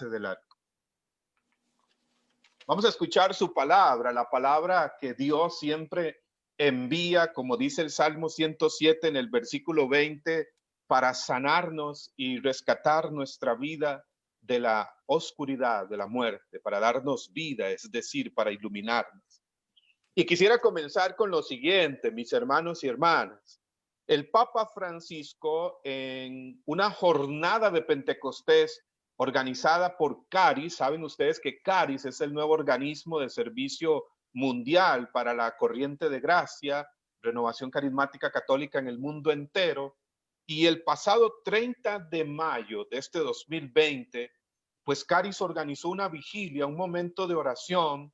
del arco. Vamos a escuchar su palabra, la palabra que Dios siempre envía, como dice el Salmo 107 en el versículo 20, para sanarnos y rescatar nuestra vida de la oscuridad, de la muerte, para darnos vida, es decir, para iluminarnos. Y quisiera comenzar con lo siguiente, mis hermanos y hermanas. El Papa Francisco, en una jornada de Pentecostés organizada por Caris, saben ustedes que Caris es el nuevo organismo de servicio mundial para la corriente de gracia, renovación carismática católica en el mundo entero, y el pasado 30 de mayo de este 2020, pues Caris organizó una vigilia, un momento de oración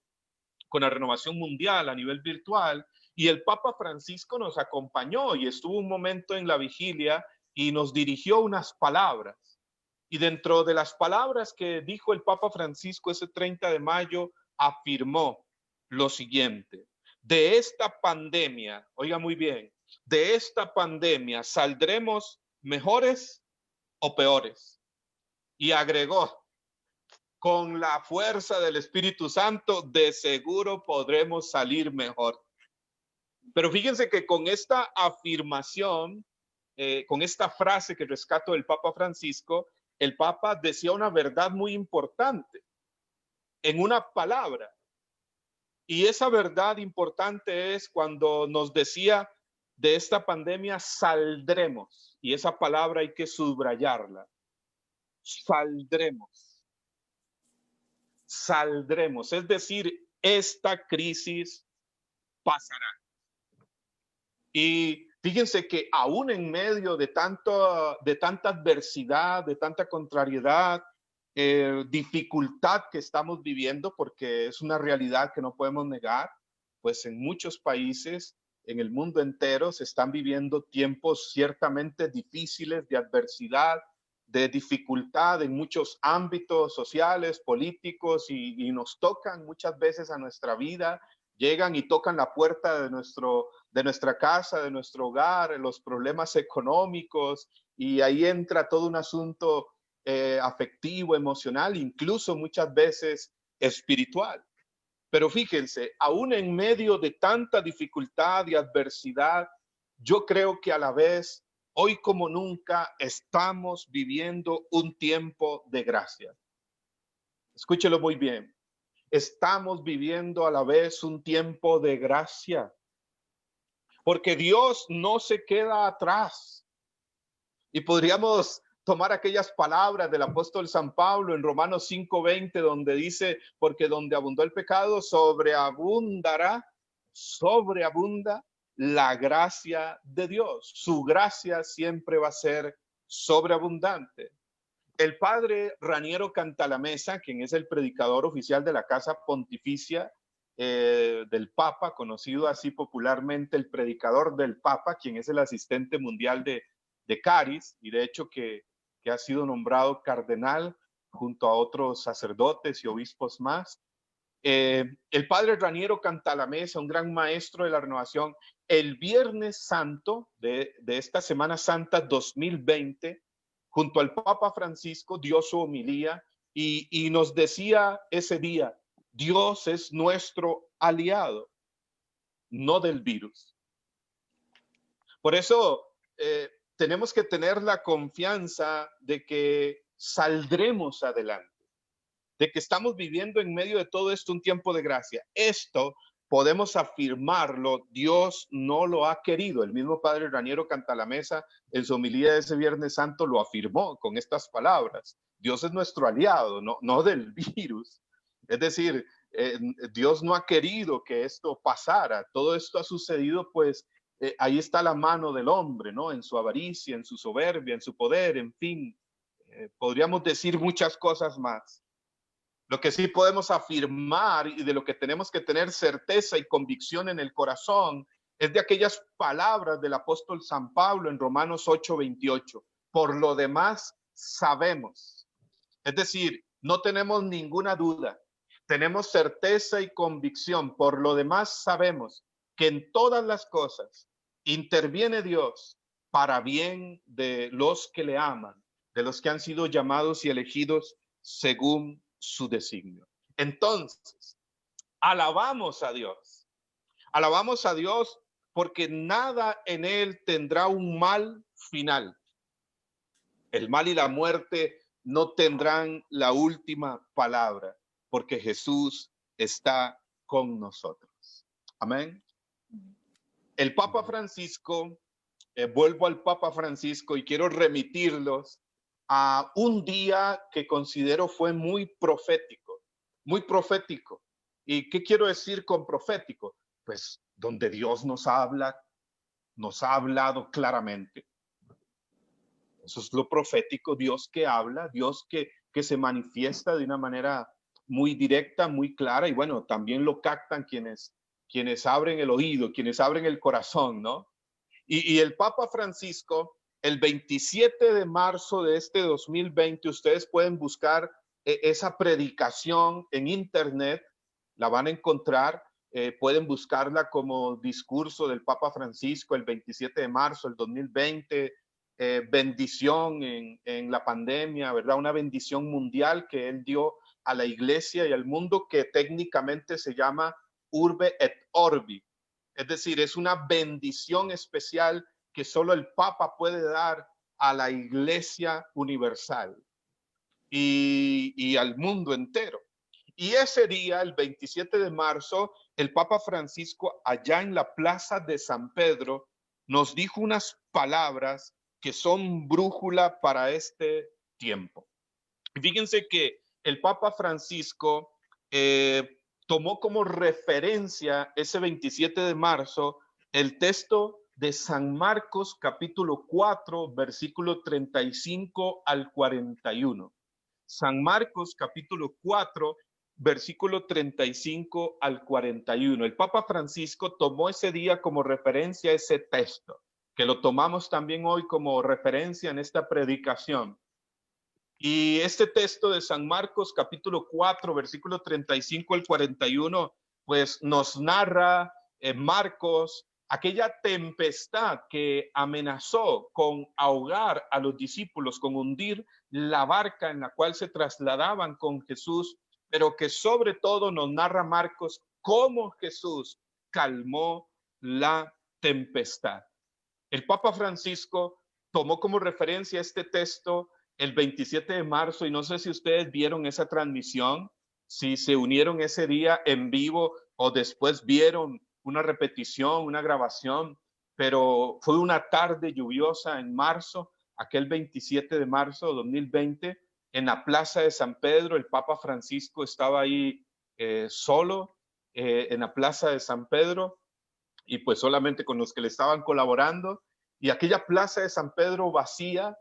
con la renovación mundial a nivel virtual, y el Papa Francisco nos acompañó y estuvo un momento en la vigilia y nos dirigió unas palabras. Y dentro de las palabras que dijo el Papa Francisco ese 30 de mayo, afirmó lo siguiente: de esta pandemia, oiga muy bien, de esta pandemia saldremos mejores o peores. Y agregó: con la fuerza del Espíritu Santo, de seguro podremos salir mejor. Pero fíjense que con esta afirmación, con esta frase que rescato del Papa Francisco, el Papa decía una verdad muy importante en una palabra. Y esa verdad importante es cuando nos decía: de esta pandemia saldremos. Y esa palabra hay que subrayarla. Saldremos. Saldremos, es decir, esta crisis pasará. Y fíjense que aún en medio de tanta adversidad, de tanta contrariedad, dificultad que estamos viviendo, porque es una realidad que no podemos negar, pues en muchos países, en el mundo entero, se están viviendo tiempos ciertamente difíciles de adversidad, de dificultad en muchos ámbitos sociales, políticos, y nos tocan muchas veces a nuestra vida, llegan y tocan la puerta de nuestra casa, de nuestro hogar, los problemas económicos, y ahí entra todo un asunto afectivo, emocional, incluso muchas veces espiritual. Pero fíjense, aún en medio de tanta dificultad y adversidad, yo creo que a la vez, hoy como nunca, estamos viviendo un tiempo de gracia. Escúchelo muy bien. Estamos viviendo a la vez un tiempo de gracia, porque Dios no se queda atrás. Y podríamos tomar aquellas palabras del apóstol San Pablo en Romanos 5:20, donde dice: porque donde abundó el pecado, sobreabunda la gracia de Dios. Su gracia siempre va a ser sobreabundante. El padre Raniero Cantalamessa, quien es el predicador oficial de la Casa Pontificia del Papa, conocido así popularmente el predicador del Papa, quien es el asistente mundial de Caris, y de hecho que ha sido nombrado cardenal junto a otros sacerdotes y obispos más. El padre Raniero Cantalamessa, un gran maestro de la renovación, el Viernes Santo de esta Semana Santa 2020, junto al Papa Francisco, dio su homilía y nos decía ese día: Dios es nuestro aliado, no del virus. Por eso tenemos que tener la confianza de que saldremos adelante, de que estamos viviendo en medio de todo esto un tiempo de gracia. Esto podemos afirmarlo, Dios no lo ha querido. El mismo padre Raniero Cantalamessa en su homilía de ese Viernes Santo lo afirmó con estas palabras: Dios es nuestro aliado, no del virus. Es decir, Dios no ha querido que esto pasara. Todo esto ha sucedido, pues ahí está la mano del hombre, ¿no? En su avaricia, en su soberbia, en su poder, en fin, podríamos decir muchas cosas más. Lo que sí podemos afirmar y de lo que tenemos que tener certeza y convicción en el corazón es de aquellas palabras del apóstol San Pablo en Romanos 8:28. Por lo demás sabemos. Es decir, no tenemos ninguna duda. Tenemos certeza y convicción. Por lo demás sabemos que en todas las cosas interviene Dios para bien de los que le aman, de los que han sido llamados y elegidos según su designio. Entonces, alabamos a Dios. Alabamos a Dios porque nada en él tendrá un mal final. El mal y la muerte no tendrán la última palabra, porque Jesús está con nosotros. Amén. El Papa Francisco, vuelvo al Papa Francisco y quiero remitirlos a un día que considero fue muy profético, muy profético. ¿Y qué quiero decir con profético? Pues donde Dios nos habla, nos ha hablado claramente. Eso es lo profético, Dios que habla, Dios que se manifiesta de una manera muy directa, muy clara, y bueno, también lo captan quienes abren el oído, quienes abren el corazón, ¿no? Y el Papa Francisco, el 27 de marzo de este 2020, ustedes pueden buscar esa predicación en internet, la van a encontrar, pueden buscarla como discurso del Papa Francisco el 27 de marzo del 2020, bendición en la pandemia, ¿verdad? Una bendición mundial que él dio a la iglesia y al mundo, que técnicamente se llama Urbe et Orbi. Es decir, es una bendición especial que solo el Papa puede dar a la iglesia universal y al mundo entero. Y ese día, el 27 de marzo, el Papa Francisco, allá en la Plaza de San Pedro, nos dijo unas palabras que son brújula para este tiempo. Fíjense que el Papa Francisco tomó como referencia ese 27 de marzo el texto de San Marcos capítulo 4, versículo 35 al 41. San Marcos capítulo 4, versículo 35 al 41. El Papa Francisco tomó ese día como referencia ese texto, que lo tomamos también hoy como referencia en esta predicación. Y este texto de San Marcos capítulo 4, versículo 35 al 41, pues nos narra Marcos aquella tempestad que amenazó con ahogar a los discípulos, con hundir la barca en la cual se trasladaban con Jesús, pero que sobre todo nos narra Marcos cómo Jesús calmó la tempestad. El Papa Francisco tomó como referencia este texto el 27 de marzo, y no sé si ustedes vieron esa transmisión, si se unieron ese día en vivo o después vieron una repetición, una grabación, pero fue una tarde lluviosa en marzo, aquel 27 de marzo de 2020, en la Plaza de San Pedro. El Papa Francisco estaba ahí solo en la Plaza de San Pedro, y pues solamente con los que le estaban colaborando, y aquella Plaza de San Pedro vacía,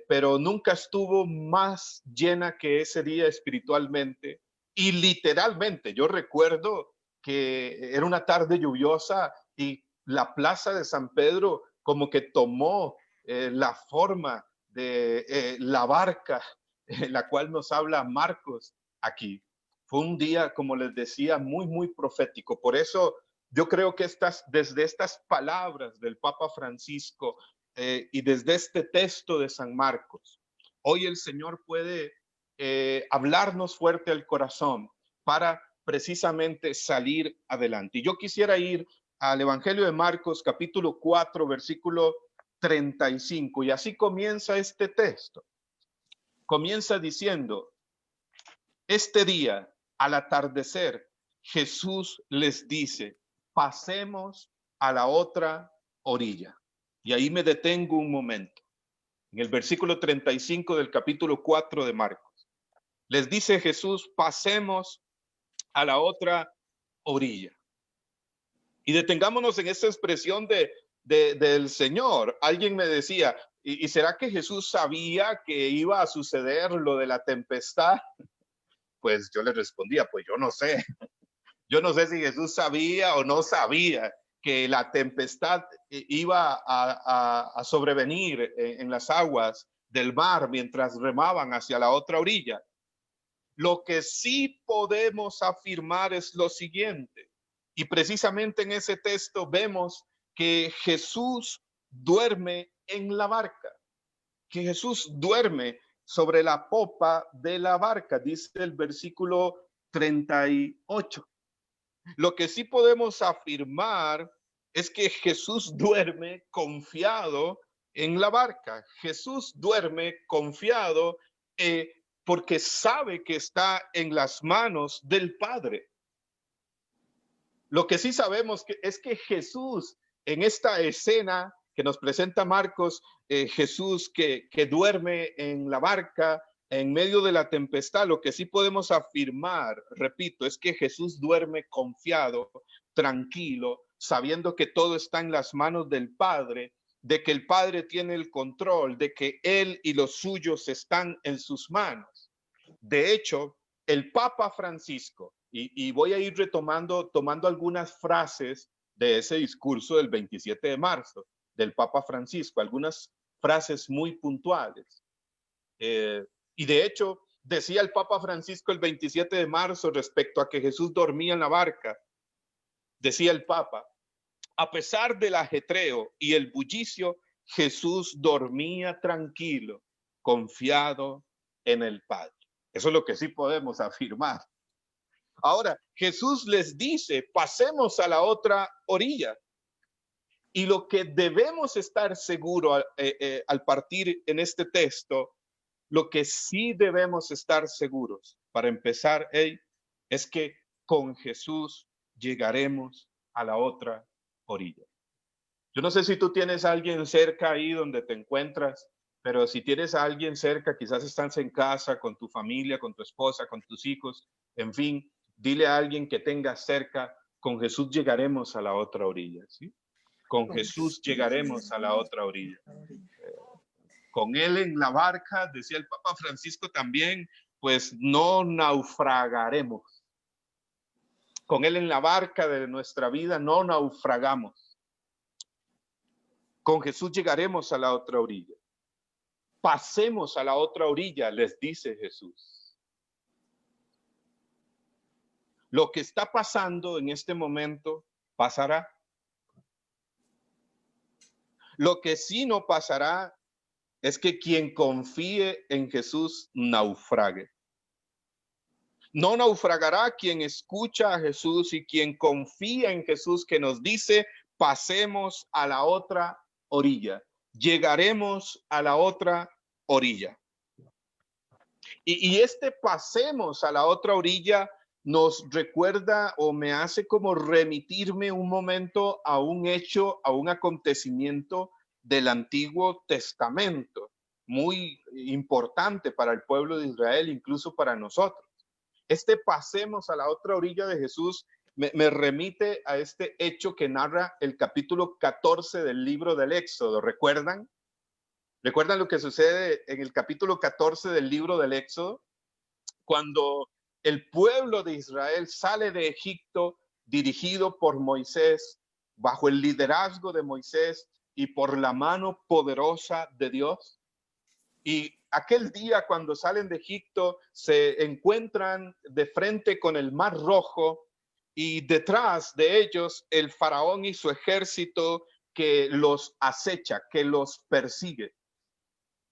pero nunca estuvo más llena que ese día espiritualmente y literalmente. Yo recuerdo que era una tarde lluviosa y la Plaza de San Pedro como que tomó la forma de la barca en la cual nos habla Marcos aquí. Fue un día, como les decía, muy, muy profético. Por eso yo creo que desde estas palabras del Papa Francisco y desde este texto de San Marcos, hoy el Señor puede hablarnos fuerte al corazón para precisamente salir adelante. Y yo quisiera ir al Evangelio de Marcos, capítulo 4, versículo 35, y así comienza este texto. Comienza diciendo: este día, al atardecer, Jesús les dice: pasemos a la otra orilla. Y ahí me detengo un momento. En el versículo 35 del capítulo 4 de Marcos, les dice Jesús: pasemos a la otra orilla. Y detengámonos en esta expresión del Señor. Alguien me decía: ¿y será que Jesús sabía que iba a suceder lo de la tempestad? Pues yo le respondía: pues yo no sé. Yo no sé si Jesús sabía o no sabía que la tempestad iba a sobrevenir en las aguas del mar mientras remaban hacia la otra orilla. Lo que sí podemos afirmar es lo siguiente, y precisamente en ese texto vemos que Jesús duerme en la barca, que Jesús duerme sobre la popa de la barca, dice el versículo 38. Lo que sí podemos afirmar es que Jesús duerme confiado en la barca. Jesús duerme confiado porque sabe que está en las manos del Padre. Lo que sí sabemos es que Jesús, en esta escena que nos presenta Marcos, Jesús que duerme en la barca en medio de la tempestad, lo que sí podemos afirmar, repito, es que Jesús duerme confiado, tranquilo, sabiendo que todo está en las manos del Padre, de que el Padre tiene el control, de que Él y los suyos están en sus manos. De hecho, el Papa Francisco, y voy a ir tomando algunas frases de ese discurso del 27 de marzo del Papa Francisco, algunas frases muy puntuales. Y de hecho, decía el Papa Francisco el 27 de marzo respecto a que Jesús dormía en la barca, decía el Papa, a pesar del ajetreo y el bullicio, Jesús dormía tranquilo, confiado en el Padre. Eso es lo que sí podemos afirmar. Ahora, Jesús les dice, pasemos a la otra orilla. Y lo que debemos estar seguros al partir en este texto, lo que sí debemos estar seguros, para empezar, es que con Jesús llegaremos a la otra orilla. Yo no sé si tú tienes a alguien cerca ahí donde te encuentras, pero si tienes a alguien cerca, quizás estás en casa con tu familia, con tu esposa, con tus hijos, en fin, dile a alguien que tengas cerca, con Jesús llegaremos a la otra orilla, ¿sí? Con Jesús llegaremos a la otra orilla. Con Él en la barca, decía el Papa Francisco también, pues no naufragaremos. Con Él en la barca de nuestra vida no naufragamos. Con Jesús llegaremos a la otra orilla. Pasemos a la otra orilla, les dice Jesús. Lo que está pasando en este momento pasará. Lo que sí no pasará es que quien confíe en Jesús naufrague. No naufragará quien escucha a Jesús y quien confía en Jesús, que nos dice, pasemos a la otra orilla. Llegaremos a la otra orilla. Y este pasemos a la otra orilla nos recuerda o me hace como remitirme un momento a un hecho, a un acontecimiento del Antiguo Testamento, muy importante para el pueblo de Israel, incluso para nosotros. Este pasemos a la otra orilla de Jesús me remite a este hecho que narra el capítulo 14 del libro del Éxodo. ¿Recuerdan? ¿Recuerdan lo que sucede en el capítulo 14 del libro del Éxodo? Cuando el pueblo de Israel sale de Egipto dirigido por Moisés, bajo el liderazgo de Moisés y por la mano poderosa de Dios. Y aquel día cuando salen de Egipto se encuentran de frente con el Mar Rojo y detrás de ellos el faraón y su ejército que los acecha, que los persigue.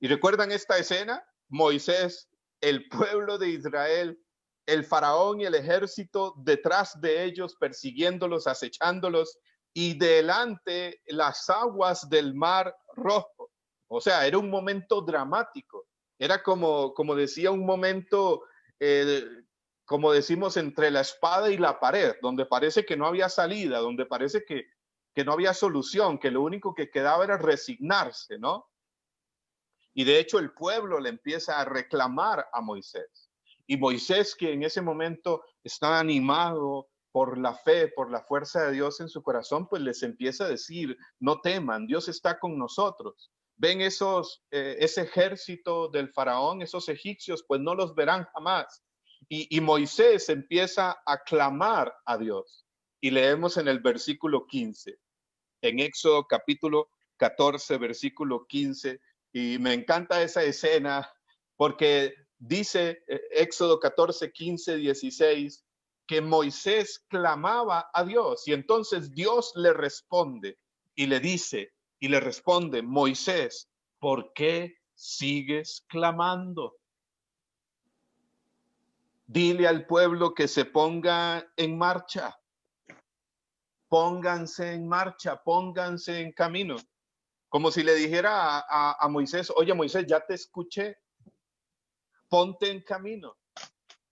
¿Y recuerdan esta escena? Moisés, el pueblo de Israel, el faraón y el ejército detrás de ellos, persiguiéndolos, acechándolos, y delante las aguas del Mar Rojo. O sea, era un momento dramático. Era como decía, un momento, como decimos, entre la espada y la pared, donde parece que no había salida, donde parece que no había solución, que lo único que quedaba era resignarse, ¿no? Y de hecho el pueblo le empieza a reclamar a Moisés. Y Moisés, que en ese momento está animado por la fe, por la fuerza de Dios en su corazón, pues les empieza a decir, no teman, Dios está con nosotros. Ven ese ejército del faraón, esos egipcios, pues no los verán jamás. Y Moisés empieza a clamar a Dios. Y leemos en el versículo 15, en Éxodo capítulo 14, versículo 15, y me encanta esa escena porque dice Éxodo 14, 15, 16, que Moisés clamaba a Dios y entonces Dios le responde y le dice y le responde, Moisés, ¿por qué sigues clamando? Dile al pueblo que se ponga en marcha. Pónganse en marcha, pónganse en camino. Como si le dijera a Moisés, oye Moisés, ya te escuché, ponte en camino,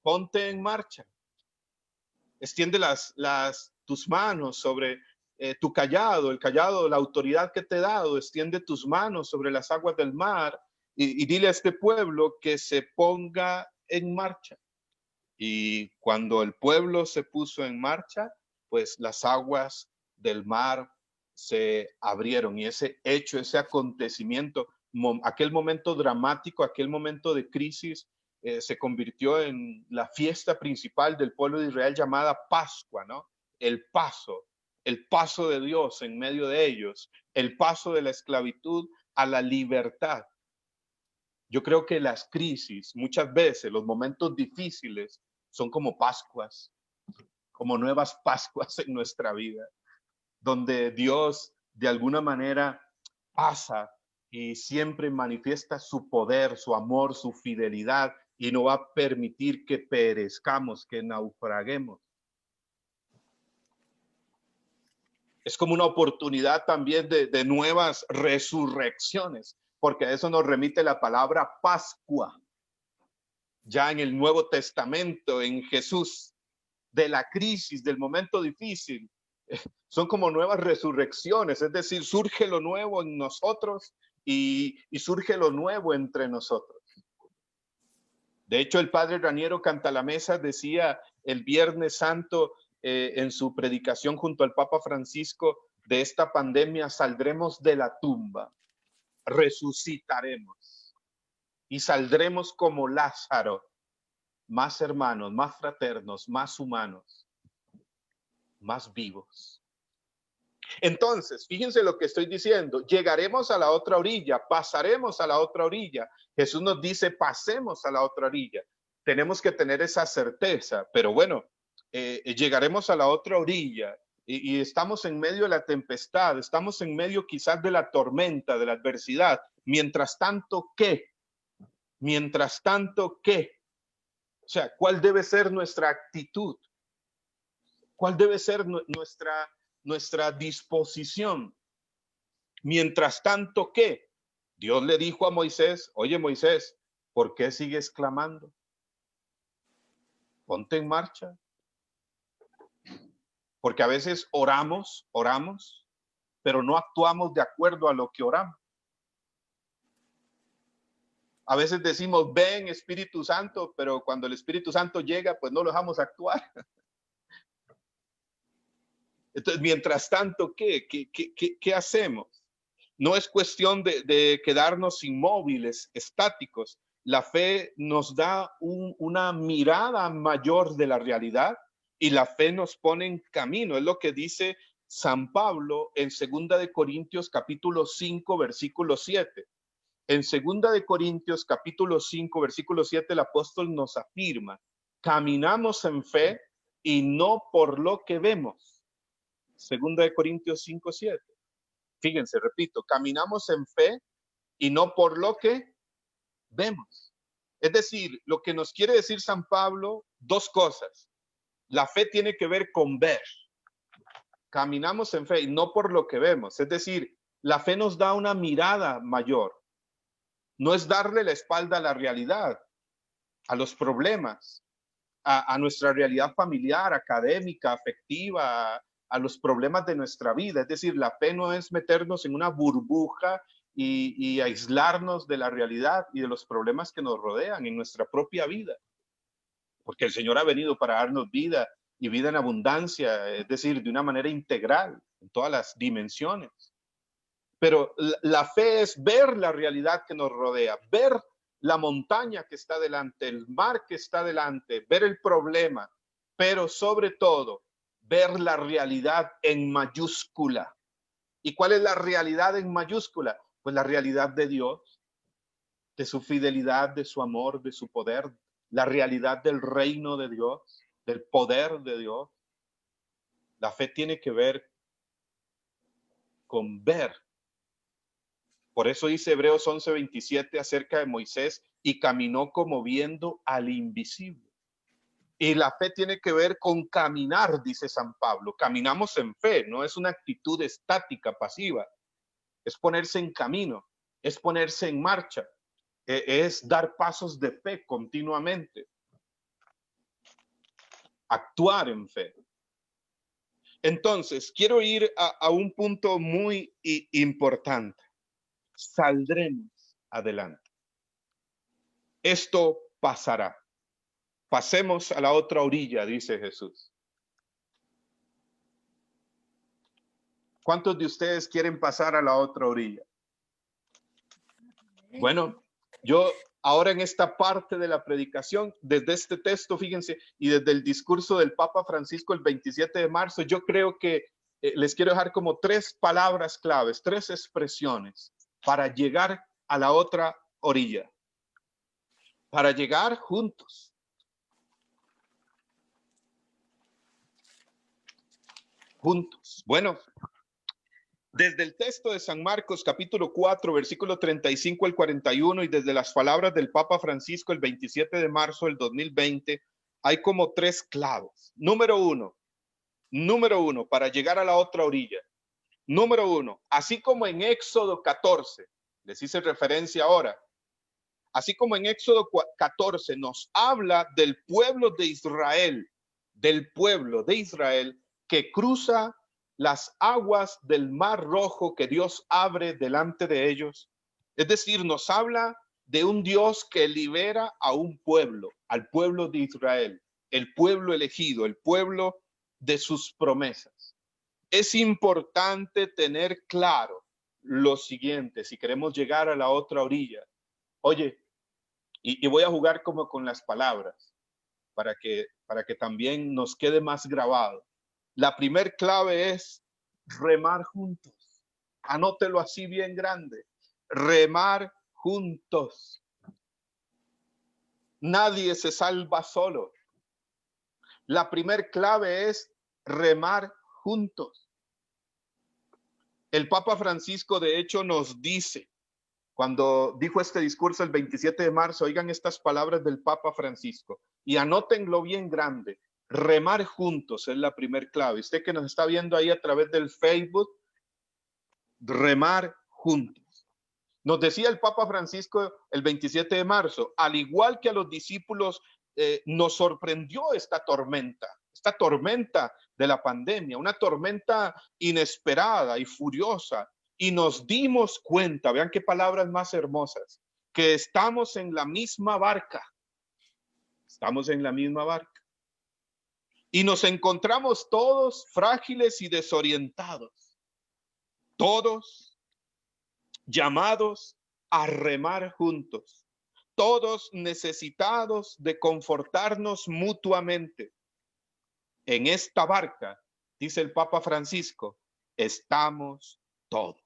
ponte en marcha. Extiende tus manos sobre tu cayado, el cayado, la autoridad que te he dado, extiende tus manos sobre las aguas del mar y dile a este pueblo que se ponga en marcha. Y cuando el pueblo se puso en marcha, pues las aguas del mar se abrieron y ese hecho, ese acontecimiento, aquel momento dramático, aquel momento de crisis, se convirtió en la fiesta principal del pueblo de Israel llamada Pascua, ¿no? El paso de Dios en medio de ellos, el paso de la esclavitud a la libertad. Yo creo que las crisis, muchas veces, los momentos difíciles, son como Pascuas, como nuevas Pascuas en nuestra vida, donde Dios de alguna manera pasa y siempre manifiesta su poder, su amor, su fidelidad y no va a permitir que perezcamos, que naufraguemos. Es como una oportunidad también de nuevas resurrecciones, porque a eso nos remite la palabra Pascua. Ya en el Nuevo Testamento, en Jesús, de la crisis, del momento difícil, son como nuevas resurrecciones, es decir, surge lo nuevo en nosotros y surge lo nuevo entre nosotros. De hecho, el padre Raniero Cantalamessa decía el Viernes Santo en su predicación junto al Papa Francisco, de esta pandemia saldremos de la tumba, resucitaremos y saldremos como Lázaro, más hermanos, más fraternos, más humanos, más vivos. Entonces, fíjense lo que estoy diciendo, llegaremos a la otra orilla, pasaremos a la otra orilla. Jesús nos dice, pasemos a la otra orilla. Tenemos que tener esa certeza, pero bueno, llegaremos a la otra orilla y estamos en medio de la tempestad, estamos en medio quizás de la tormenta, de la adversidad. Mientras tanto, ¿qué? Mientras tanto, ¿qué? O sea, ¿cuál debe ser nuestra actitud? ¿Cuál debe ser nuestra disposición? Mientras tanto, ¿qué? Dios le dijo a Moisés, oye Moisés, ¿por qué sigues clamando? Ponte en marcha. Porque a veces oramos, pero no actuamos de acuerdo a lo que oramos. A veces decimos, ven Espíritu Santo, pero cuando el Espíritu Santo llega, pues no lo dejamos actuar. Entonces, mientras tanto, ¿qué hacemos? No es cuestión de quedarnos inmóviles, estáticos. La fe nos da una mirada mayor de la realidad y la fe nos pone en camino. Es lo que dice San Pablo en 2 de Corintios capítulo 5, versículo 7. En 2 de Corintios capítulo 5, versículo 7, el apóstol nos afirma, caminamos en fe y no por lo que vemos. 2 de Corintios 5, 7. Fíjense, repito, caminamos en fe y no por lo que vemos. Es decir, lo que nos quiere decir San Pablo, dos cosas. La fe tiene que ver con ver. Caminamos en fe y no por lo que vemos. Es decir, la fe nos da una mirada mayor. No es darle la espalda a la realidad, a los problemas, a nuestra realidad familiar, académica, afectiva, a los problemas de nuestra vida. Es decir, la fe no es meternos en una burbuja y aislarnos de la realidad y de los problemas que nos rodean en nuestra propia vida. Porque el Señor ha venido para darnos vida y vida en abundancia, es decir, de una manera integral, en todas las dimensiones. Pero la fe es ver la realidad que nos rodea, ver la montaña que está delante, el mar que está delante, ver el problema, pero sobre todo ver la realidad en mayúscula. ¿Y cuál es la realidad en mayúscula? Pues la realidad de Dios, de su fidelidad, de su amor, de su poder, la realidad del reino de Dios, del poder de Dios. La fe tiene que ver con ver Por eso dice Hebreos 11:27 acerca de Moisés, y caminó como viendo al invisible. Y la fe tiene que ver con caminar, dice San Pablo. Caminamos en fe, no es una actitud estática, pasiva. Es ponerse en camino, es ponerse en marcha, es dar pasos de fe continuamente, actuar en fe. Entonces, quiero ir a un punto muy importante. Saldremos adelante. Esto pasará. Pasemos a la otra orilla, dice Jesús. ¿Cuántos de ustedes quieren pasar a la otra orilla? Bueno, yo ahora en esta parte de la predicación, desde este texto, fíjense, y desde el discurso del Papa Francisco el 27 de marzo, yo creo que les quiero dejar como 3 palabras claves, 3 expresiones para llegar a la otra orilla, para llegar juntos. Juntos. Bueno, desde el texto de San Marcos, capítulo 4, versículo 35 al 41, y desde las palabras del Papa Francisco el 27 de marzo del 2020, hay como 3 claves. Número uno, para llegar a la otra orilla. Número 1, así como en Éxodo 14, les hice referencia ahora, así como en Éxodo 14 nos habla del pueblo de Israel que cruza las aguas del Mar Rojo que Dios abre delante de ellos. Es decir, nos habla de un Dios que libera a un pueblo, al pueblo de Israel, el pueblo elegido, el pueblo de sus promesas. Es importante tener claro lo siguiente, si queremos llegar a la otra orilla. Oye, y voy a jugar como con las palabras para que también nos quede más grabado. La primer clave es remar juntos. Anótelo así bien grande. Remar juntos. Nadie se salva solo. La primer clave es remar juntos. El Papa Francisco, de hecho, nos dice, cuando dijo este discurso el 27 de marzo, oigan estas palabras del Papa Francisco y anótenlo bien grande. Remar juntos es la primer clave. Usted que nos está viendo ahí a través del Facebook, remar juntos. Nos decía el Papa Francisco el 27 de marzo, al igual que a los discípulos, nos sorprendió esta tormenta de la pandemia, una tormenta inesperada y furiosa, y nos dimos cuenta, vean qué palabras más hermosas, que estamos en la misma barca. Estamos en la misma barca. Y nos encontramos todos frágiles y desorientados. Todos llamados a remar juntos. Todos necesitados de confortarnos mutuamente. En esta barca, dice el Papa Francisco, estamos todos.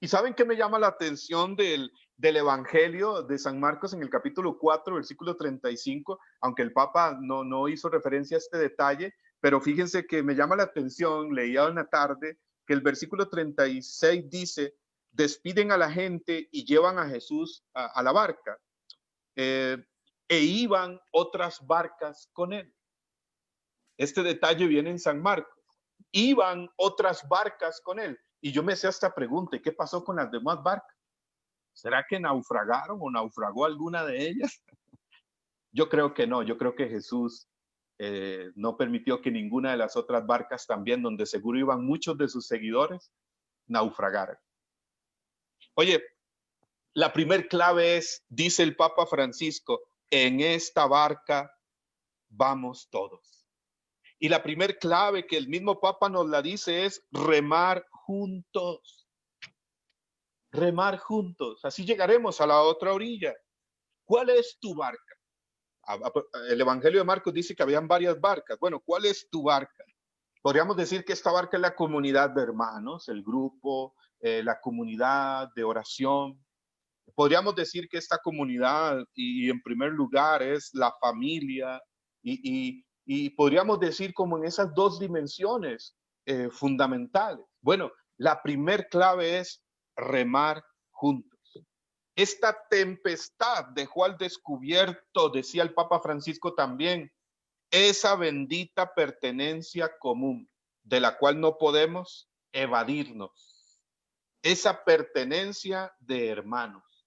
¿Y saben qué me llama la atención del Evangelio de San Marcos en el capítulo 4, versículo 35? Aunque el Papa no hizo referencia a este detalle, pero fíjense que me llama la atención, leía en la tarde, que el versículo 36 dice, despiden a la gente y llevan a Jesús a la barca. E iban otras barcas con él. Este detalle viene en San Marcos. Iban otras barcas con él. Y yo me hacía esta pregunta, ¿qué pasó con las demás barcas? ¿Será que naufragaron o naufragó alguna de ellas? Yo creo que no, yo creo que Jesús no permitió que ninguna de las otras barcas también, donde seguro iban muchos de sus seguidores, naufragaran. Oye, la primer clave es, dice el Papa Francisco, en esta barca vamos todos. Y la primer clave que el mismo Papa nos la dice es remar juntos. Remar juntos. Así llegaremos a la otra orilla. ¿Cuál es tu barca? El Evangelio de Marcos dice que habían varias barcas. Bueno, ¿cuál es tu barca? Podríamos decir que esta barca es la comunidad de hermanos, el grupo, la comunidad de oración. Podríamos decir que esta comunidad y en primer lugar es la familia y podríamos decir como en esas dos dimensiones fundamentales. Bueno, la primer clave es remar juntos. Esta tempestad dejó al descubierto, decía el Papa Francisco también, esa bendita pertenencia común de la cual no podemos evadirnos. Esa pertenencia de hermanos.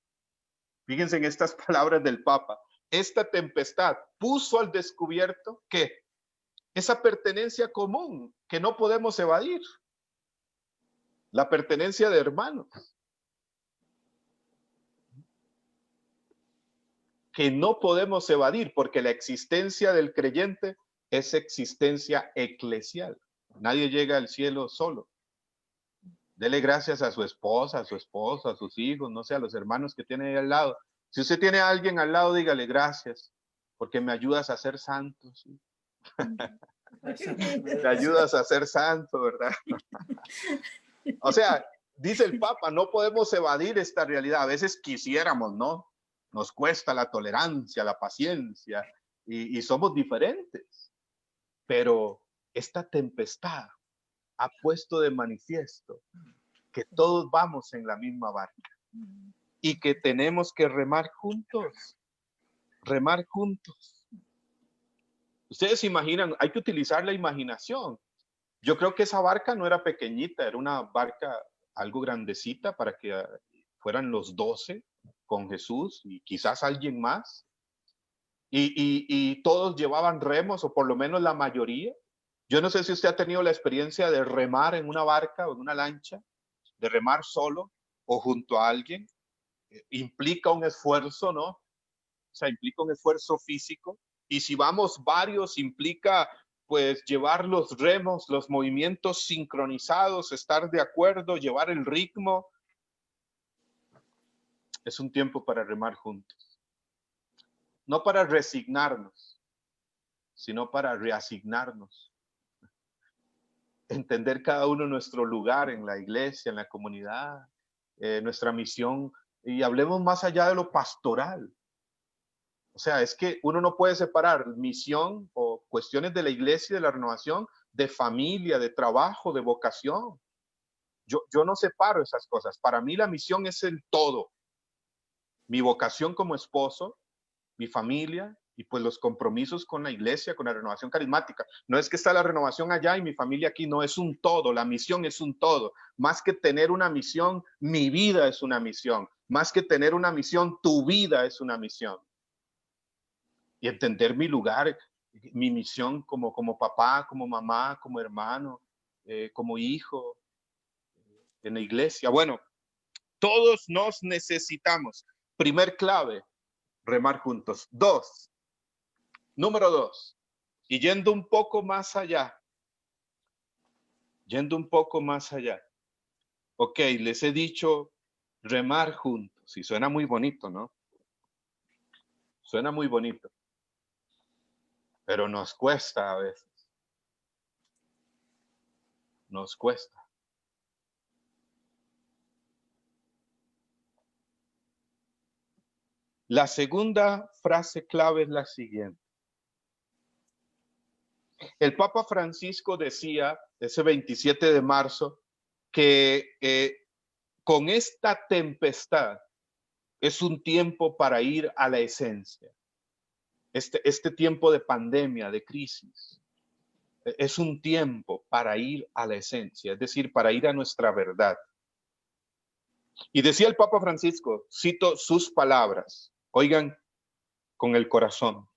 Fíjense en estas palabras del Papa. Esta tempestad puso al descubierto que esa pertenencia común que no podemos evadir. La pertenencia de hermanos. Que no podemos evadir porque la existencia del creyente es existencia eclesial. Nadie llega al cielo solo. Dele gracias a su esposa, a su esposo, a sus hijos, no sé, a los hermanos que tiene ahí al lado. Si usted tiene a alguien al lado, dígale gracias, porque me ayudas a ser santo. ¿Sí? Me ayudas a ser santo, ¿verdad? O sea, dice el Papa, no podemos evadir esta realidad. A veces quisiéramos, ¿no? Nos cuesta la tolerancia, la paciencia, y somos diferentes. Pero esta tempestad ha puesto de manifiesto que todos vamos en la misma barca y que tenemos que remar juntos, remar juntos. Ustedes se imaginan, hay que utilizar la imaginación. Yo creo que esa barca no era pequeñita, era una barca algo grandecita para que fueran los 12 con Jesús y quizás alguien más. Y todos llevaban remos, o por lo menos la mayoría. Yo no sé si usted ha tenido la experiencia de remar en una barca o en una lancha, de remar solo o junto a alguien. Implica un esfuerzo, ¿no? O sea, implica un esfuerzo físico. Y si vamos varios, implica pues llevar los remos, los movimientos sincronizados, estar de acuerdo, llevar el ritmo. Es un tiempo para remar juntos. No para resignarnos, sino para reasignarnos. Entender cada uno nuestro lugar en la iglesia, en la comunidad, nuestra misión. Y hablemos más allá de lo pastoral. O sea, es que uno no puede separar misión o cuestiones de la iglesia y de la renovación de familia, de trabajo, de vocación. Yo no separo esas cosas. Para mí la misión es el todo. Mi vocación como esposo, mi familia y pues los compromisos con la iglesia, con la renovación carismática. No es que está la renovación allá y mi familia aquí, no, es un todo. La misión es un todo. Más que tener una misión, mi vida es una misión. Más que tener una misión, tu vida es una misión. Y entender mi lugar, mi misión como papá, como mamá, como hermano, como hijo en la iglesia. Bueno, todos nos necesitamos. Primer clave, remar juntos. Número 2, y yendo un poco más allá, Ok, les he dicho remar juntos, y suena muy bonito, ¿no? Suena muy bonito, pero nos cuesta a veces. Nos cuesta. La segunda frase clave es la siguiente. El Papa Francisco decía ese 27 de marzo que con esta tempestad es un tiempo para ir a la esencia. Este tiempo de pandemia, de crisis, es un tiempo para ir a la esencia, es decir, para ir a nuestra verdad. Y decía el Papa Francisco, cito sus palabras, oigan con el corazón,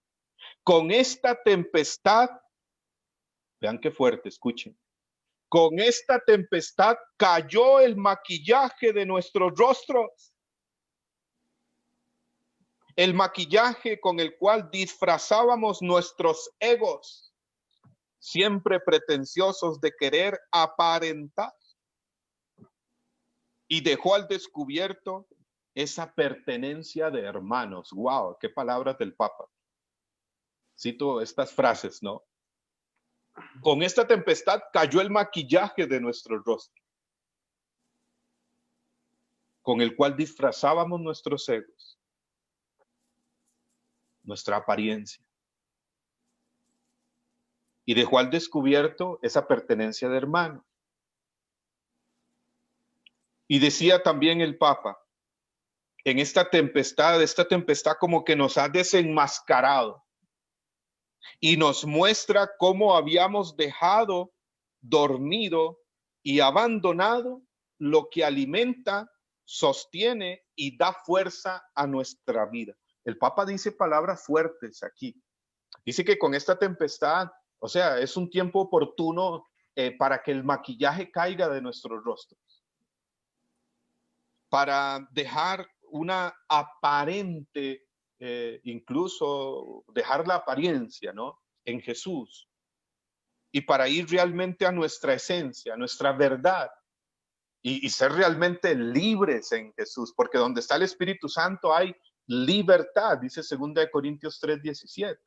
con esta tempestad, vean qué fuerte, escuchen, con esta tempestad cayó el maquillaje de nuestros rostros. El maquillaje con el cual disfrazábamos nuestros egos, siempre pretenciosos de querer aparentar. Y dejó al descubierto esa pertenencia de hermanos. ¡Wow! ¡Qué palabras del Papa! Cito estas frases, ¿no? Con esta tempestad cayó el maquillaje de nuestro rostro, con el cual disfrazábamos nuestros egos, nuestra apariencia. Y dejó al descubierto esa pertenencia de hermano. Y decía también el Papa, en esta tempestad como que nos ha desenmascarado y nos muestra cómo habíamos dejado dormido y abandonado lo que alimenta, sostiene y da fuerza a nuestra vida. El Papa dice palabras fuertes aquí. Dice que con esta tempestad, o sea, es un tiempo oportuno para que el maquillaje caiga de nuestros rostros, para dejar una aparente, incluso dejar la apariencia, ¿no? En Jesús, y para ir realmente a nuestra esencia, a nuestra verdad, y ser realmente libres en Jesús, porque donde está el Espíritu Santo hay libertad, dice 2 Corintios 3:17.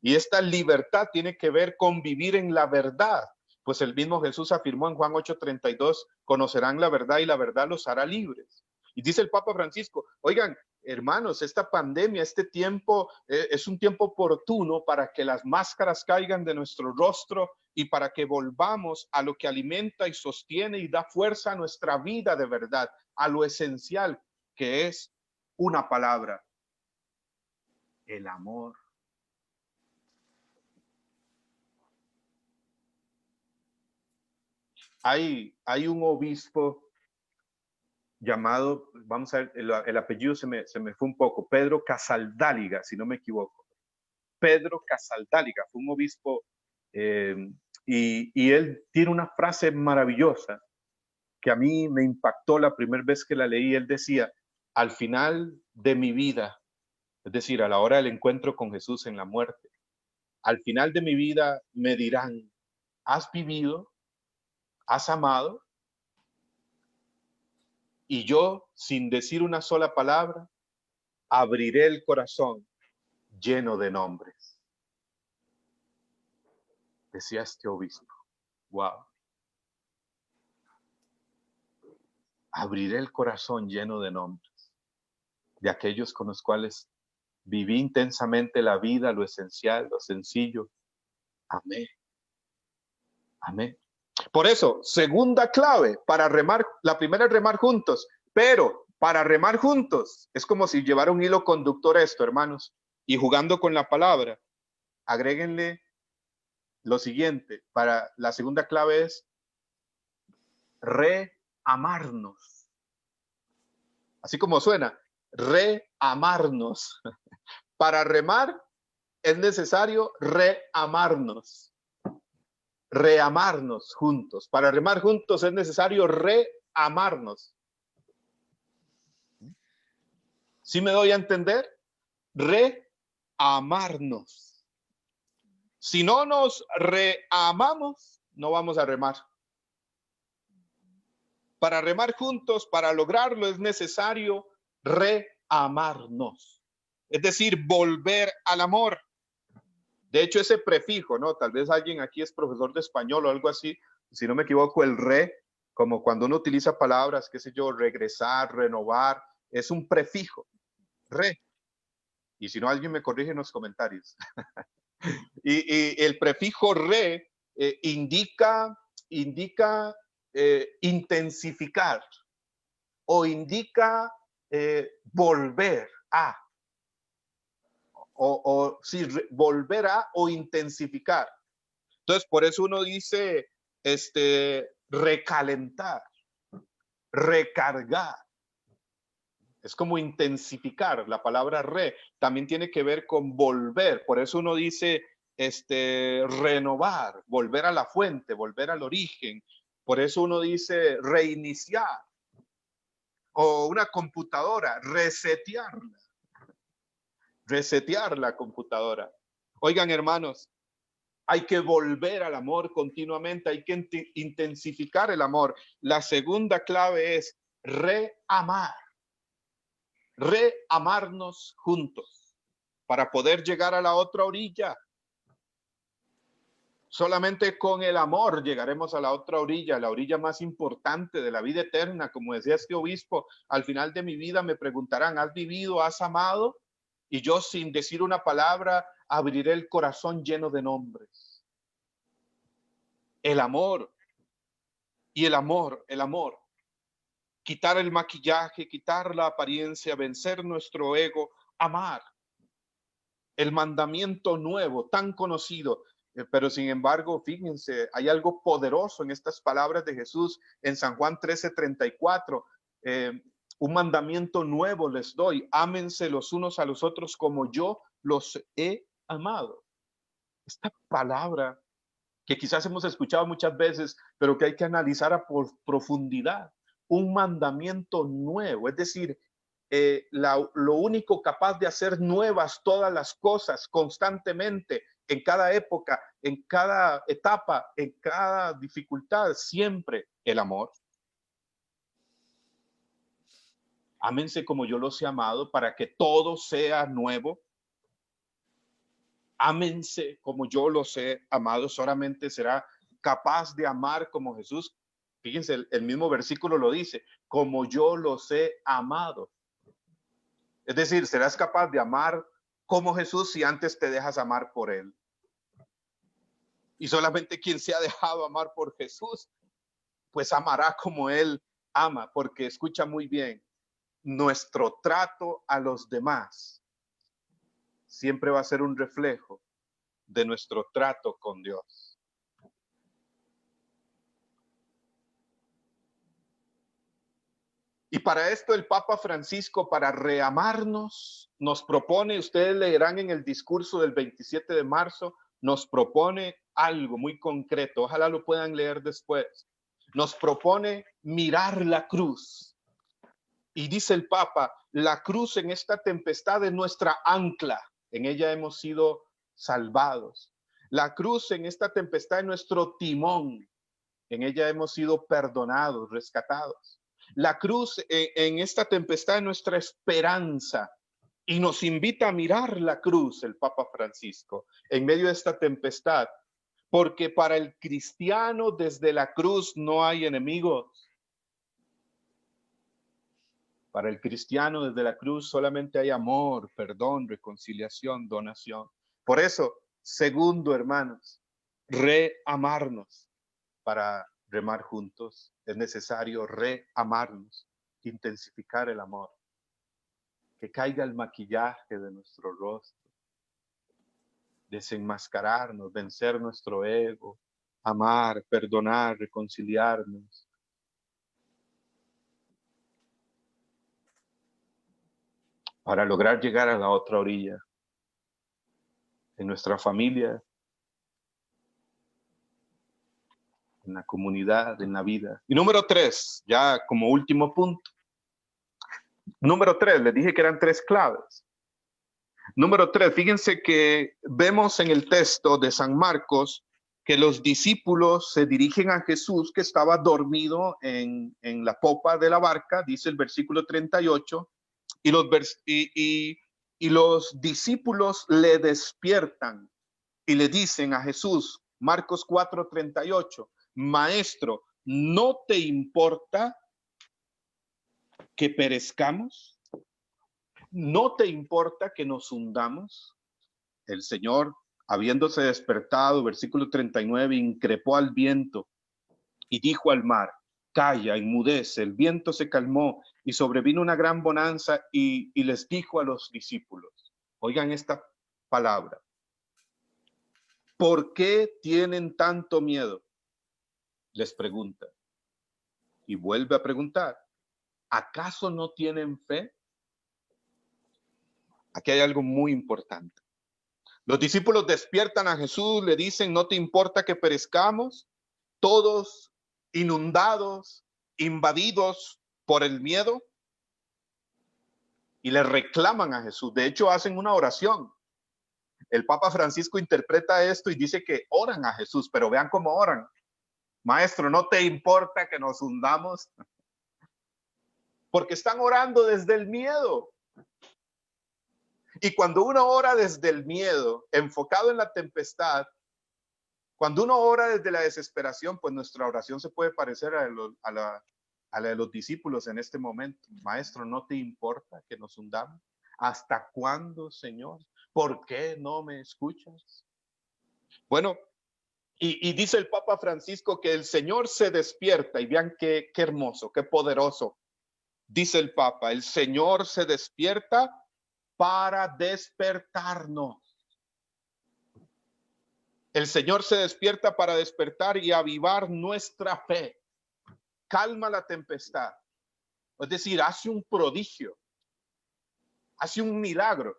Y esta libertad tiene que ver con vivir en la verdad, pues el mismo Jesús afirmó en Juan 8:32, conocerán la verdad y la verdad los hará libres. Y dice el Papa Francisco, oigan, hermanos, esta pandemia, este tiempo es un tiempo oportuno para que las máscaras caigan de nuestro rostro y para que volvamos a lo que alimenta y sostiene y da fuerza a nuestra vida de verdad, a lo esencial que es una palabra, el amor. Hay un obispo llamado, vamos a ver, el apellido se me fue un poco, Pedro Casaldáliga, si no me equivoco. Pedro Casaldáliga fue un obispo eh, y él tiene una frase maravillosa que a mí me impactó la primera vez que la leí. Él decía, al final de mi vida, es decir, a la hora del encuentro con Jesús en la muerte, al final de mi vida me dirán, ¿has vivido? ¿Has amado? Y yo, sin decir una sola palabra, abriré el corazón lleno de nombres. Decía este obispo. Wow. Abriré el corazón lleno de nombres, de aquellos con los cuales viví intensamente la vida, lo esencial, lo sencillo. Amén. Amén. Por eso, segunda clave para remar, la primera es remar juntos, pero para remar juntos es como si llevara un hilo conductor esto, hermanos, y jugando con la palabra, agréguenle lo siguiente, para la segunda clave es reamarnos. Así como suena, reamarnos. Para remar es necesario reamarnos. Reamarnos juntos. Para remar juntos es necesario reamarnos. ¿Sí me doy a entender? Reamarnos. Si no nos reamamos, no vamos a remar. Para remar juntos, para lograrlo, es necesario reamarnos. Es decir, volver al amor. De hecho, ese prefijo, ¿no? Tal vez alguien aquí es profesor de español o algo así. Si no me equivoco, el re, como cuando uno utiliza palabras, qué sé yo, regresar, renovar, es un prefijo, re. Y si no, alguien me corrige en los comentarios. Y el prefijo re indica intensificar o indica volver a, o sí, volver a o intensificar. Entonces, por eso uno dice recalentar, recargar. Es como intensificar. La palabra re también tiene que ver con volver. Por eso uno dice renovar, volver a la fuente, volver al origen. Por eso uno dice reiniciar. O una computadora, resetearla. Resetear la computadora. Oigan, hermanos, hay que volver al amor continuamente, hay que intensificar el amor. La segunda clave es reamar. Reamarnos juntos para poder llegar a la otra orilla. Solamente con el amor llegaremos a la otra orilla, la orilla más importante de la vida eterna. Como decía este obispo, al final de mi vida me preguntarán, ¿has vivido, has amado? Y yo, sin decir una palabra, abriré el corazón lleno de nombres. El amor y el amor, el amor. quitar el maquillaje, quitar la apariencia, vencer nuestro ego, amar. El mandamiento nuevo, tan conocido, pero sin embargo, fíjense, hay algo poderoso en estas palabras de Jesús en San Juan 13:34. Un mandamiento nuevo les doy, ámense los unos a los otros como yo los he amado. Esta palabra que quizás hemos escuchado muchas veces, pero que hay que analizar a profundidad. Un mandamiento nuevo, es decir, lo único capaz de hacer nuevas todas las cosas constantemente, en cada época, en cada etapa, en cada dificultad, siempre el amor. Ámense como yo los he amado para que todo sea nuevo. Ámense como yo los he amado, solamente será capaz de amar como Jesús. Fíjense, el mismo versículo lo dice, como yo los he amado. Es decir, serás capaz de amar como Jesús si antes te dejas amar por él. Y solamente quien se ha dejado amar por Jesús, pues amará como él ama, porque escucha muy bien, nuestro trato a los demás siempre va a ser un reflejo de nuestro trato con Dios. Y para esto el Papa Francisco, para reamarnos, nos propone, ustedes leerán en el discurso del 27 de marzo, nos propone algo muy concreto, ojalá lo puedan leer después. Nos propone mirar la cruz. Y dice el Papa, la cruz en esta tempestad es nuestra ancla, en ella hemos sido salvados. La cruz en esta tempestad es nuestro timón, en ella hemos sido perdonados, rescatados. La cruz en esta tempestad es nuestra esperanza y nos invita a mirar la cruz, el Papa Francisco, en medio de esta tempestad, porque para el cristiano desde la cruz no hay enemigos. Para el cristiano desde la cruz solamente hay amor, perdón, reconciliación, donación. Por eso, segundo, hermanos, reamarnos. Para remar juntos es necesario reamarnos, intensificar el amor, que caiga el maquillaje de nuestro rostro, desenmascararnos, vencer nuestro ego, amar, perdonar, reconciliarnos. Para lograr llegar a la otra orilla, en nuestra familia, en la comunidad, en la vida. Y número 3, ya como último punto. Número 3, les dije que eran 3 claves. Número 3, fíjense que vemos en el texto de San Marcos que los discípulos se dirigen a Jesús que estaba dormido en la popa de la barca, dice el versículo 38, y los discípulos le despiertan y le dicen a Jesús, Marcos 4:38, Maestro, ¿no te importa que perezcamos? ¿No te importa que nos hundamos? El Señor, habiéndose despertado, versículo 39, increpó al viento y dijo al mar, calla, enmudece. El viento se calmó y sobrevino una gran bonanza y les dijo a los discípulos, oigan esta palabra, ¿por qué tienen tanto miedo? Les pregunta. Y vuelve a preguntar, ¿acaso no tienen fe? Aquí hay algo muy importante. Los discípulos despiertan a Jesús, le dicen, ¿no te importa que perezcamos? Todos inundados, invadidos por el miedo, y le reclaman a Jesús. De hecho, hacen una oración. El Papa Francisco interpreta esto y dice que oran a Jesús, pero vean cómo oran. Maestro, ¿no te importa que nos hundamos? Porque están orando desde el miedo. Y cuando uno ora desde el miedo, enfocado en la tempestad, cuando uno ora desde la desesperación, pues nuestra oración se puede parecer a la de los discípulos en este momento. Maestro, ¿no te importa que nos hundamos? ¿Hasta cuándo, Señor? ¿Por qué no me escuchas? Bueno, y dice el Papa Francisco que el Señor se despierta, y vean qué hermoso, qué poderoso. dice el Papa, el Señor se despierta para despertarnos. El Señor se despierta para despertar y avivar nuestra fe. Calma la tempestad. Es decir, hace un prodigio, hace un milagro,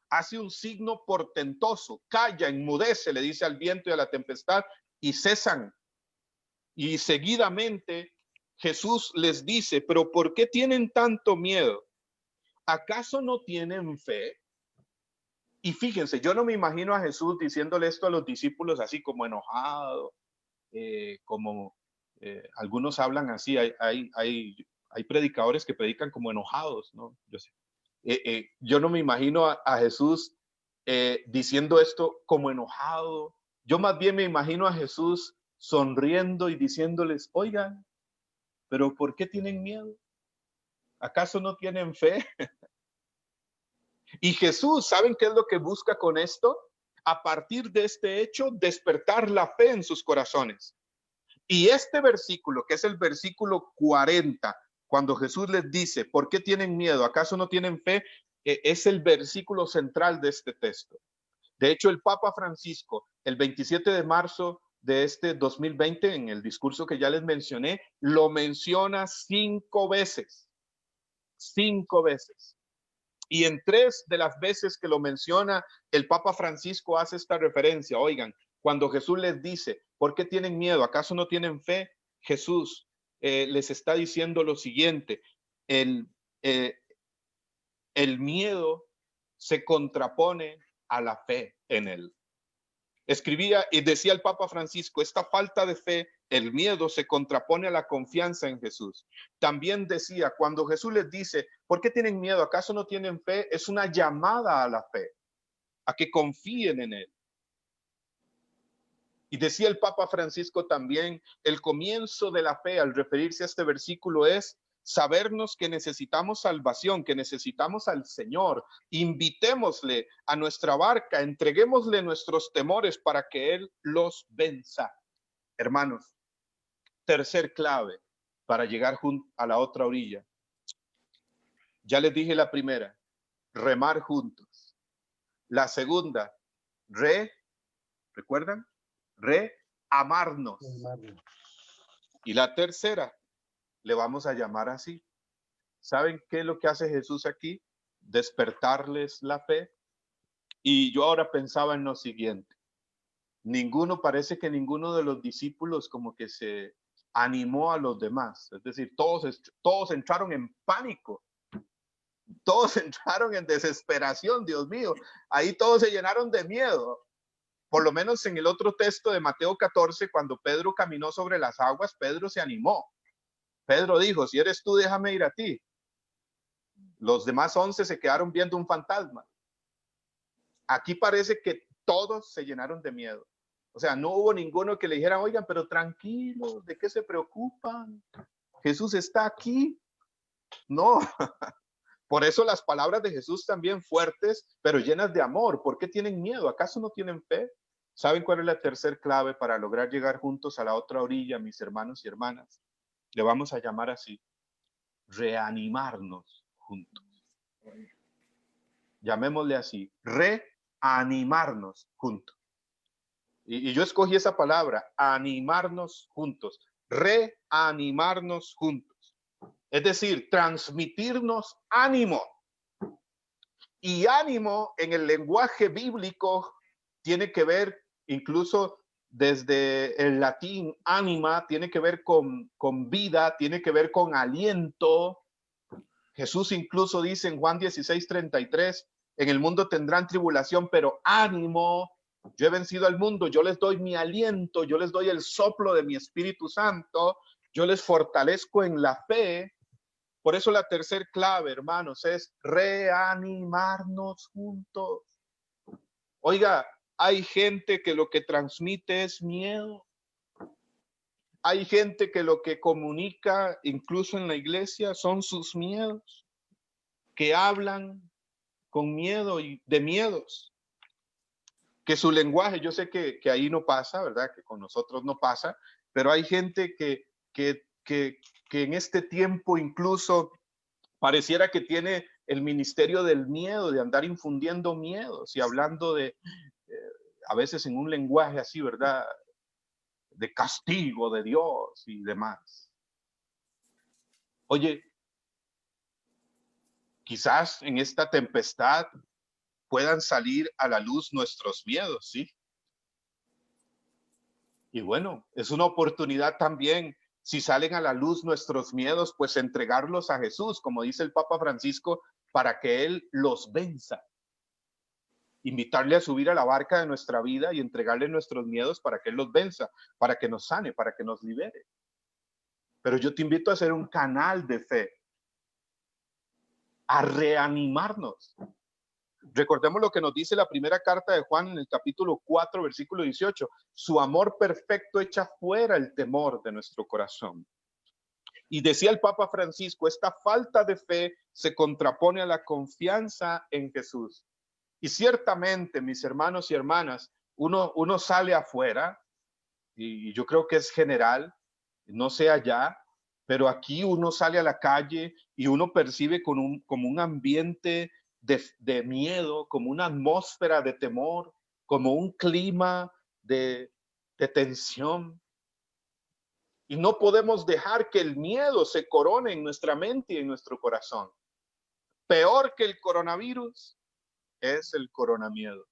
hace un signo portentoso. Calla, enmudece, le dice al viento y a la tempestad, y cesan. Y seguidamente Jesús les dice, pero ¿por qué tienen tanto miedo? ¿Acaso no tienen fe? Y fíjense, yo no me imagino a Jesús diciéndole esto a los discípulos así como enojado, como algunos hablan así, hay predicadores que predican como enojados, ¿no? Yo sé. Yo no me imagino a Jesús diciendo esto como enojado. Yo más bien me imagino a Jesús sonriendo y diciéndoles, oigan, pero ¿por qué tienen miedo? ¿Acaso no tienen fe? Y Jesús, ¿saben qué es lo que busca con esto? A partir de este hecho, despertar la fe en sus corazones. Y este versículo, que es el versículo 40, cuando Jesús les dice, ¿por qué tienen miedo? ¿Acaso no tienen fe? Es el versículo central de este texto. De hecho, el Papa Francisco, el 27 de marzo de este 2020, en el discurso que ya les mencioné, lo menciona 5 veces. 5 veces. Y en 3 de las veces que lo menciona, el Papa Francisco hace esta referencia. Oigan, cuando Jesús les dice, ¿por qué tienen miedo? ¿Acaso no tienen fe? Jesús les está diciendo lo siguiente, el miedo se contrapone a la fe en él. Escribía y decía el Papa Francisco, esta falta de fe, el miedo se contrapone a la confianza en Jesús. También decía, cuando Jesús les dice, ¿por qué tienen miedo? ¿Acaso no tienen fe? Es una llamada a la fe, a que confíen en él. Y decía el Papa Francisco también, el comienzo de la fe al referirse a este versículo es sabernos que necesitamos salvación, que necesitamos al Señor. Invitémosle a nuestra barca, entreguémosle nuestros temores para que Él los venza. Hermanos, tercer clave para llegar a la otra orilla. Ya les dije la primera, remar juntos. La segunda, ¿recuerdan? Amarnos. Y la tercera, le vamos a llamar así. ¿Saben qué es lo que hace Jesús aquí? Despertarles la fe. Y yo ahora pensaba en lo siguiente. Parece que ninguno de los discípulos como que se animó a los demás. Es decir, todos entraron en pánico. Todos entraron en desesperación, Dios mío. Ahí todos se llenaron de miedo. Por lo menos en el otro texto de Mateo 14, cuando Pedro caminó sobre las aguas, Pedro se animó. Pedro dijo, si eres tú, déjame ir a ti. Los demás 11 se quedaron viendo un fantasma. Aquí parece que todos se llenaron de miedo. O sea, no hubo ninguno que le dijera, oigan, pero tranquilos, ¿de qué se preocupan? Jesús está aquí. No. Por eso las palabras de Jesús también fuertes, pero llenas de amor. ¿Por qué tienen miedo? ¿Acaso no tienen fe? ¿Saben cuál es la tercera clave para lograr llegar juntos a la otra orilla, mis hermanos y hermanas? Le vamos a llamar así, reanimarnos juntos. Llamémosle así, reanimarnos juntos. Y yo escogí esa palabra, animarnos juntos, reanimarnos juntos. Es decir, transmitirnos ánimo. Y ánimo en el lenguaje bíblico tiene que ver, incluso desde el latín, anima, tiene que ver con vida, tiene que ver con aliento. Jesús incluso dice en Juan 16:33, en el mundo tendrán tribulación, pero ánimo, yo he vencido al mundo, yo les doy mi aliento, yo les doy el soplo de mi Espíritu Santo, yo les fortalezco en la fe. Por eso la tercera clave, hermanos, es reanimarnos juntos. Oiga, hay gente que lo que transmite es miedo. Hay gente que lo que comunica, incluso en la iglesia, son sus miedos, que hablan con miedo y de miedos. Que su lenguaje, yo sé que ahí no pasa, ¿verdad? Que con nosotros no pasa, pero hay gente que en este tiempo incluso Pareciera que tiene el ministerio del miedo, de andar infundiendo miedos y hablando de, a veces en un lenguaje así, ¿verdad? De castigo de Dios y demás. Oye, quizás en esta tempestad puedan salir a la luz nuestros miedos, ¿sí? Y bueno, es una oportunidad también, si salen a la luz nuestros miedos, pues entregarlos a Jesús, como dice el Papa Francisco, para que Él los venza. Invitarle a subir a la barca de nuestra vida y entregarle nuestros miedos para que Él los venza, para que nos sane, para que nos libere. Pero yo te invito a hacer un canal de fe, a reanimarnos. Recordemos lo que nos dice la primera carta de Juan en el capítulo 4, versículo 18. Su amor perfecto echa fuera el temor de nuestro corazón. Y decía el Papa Francisco, esta falta de fe se contrapone a la confianza en Jesús. Y ciertamente, mis hermanos y hermanas, uno sale afuera, y yo creo que es general, no sé allá, pero aquí uno sale a la calle y uno percibe como un ambiente de miedo, como una atmósfera de temor, como un clima de tensión. Y no podemos dejar que el miedo se corone en nuestra mente y en nuestro corazón. Peor que el coronavirus es el coronamiedo.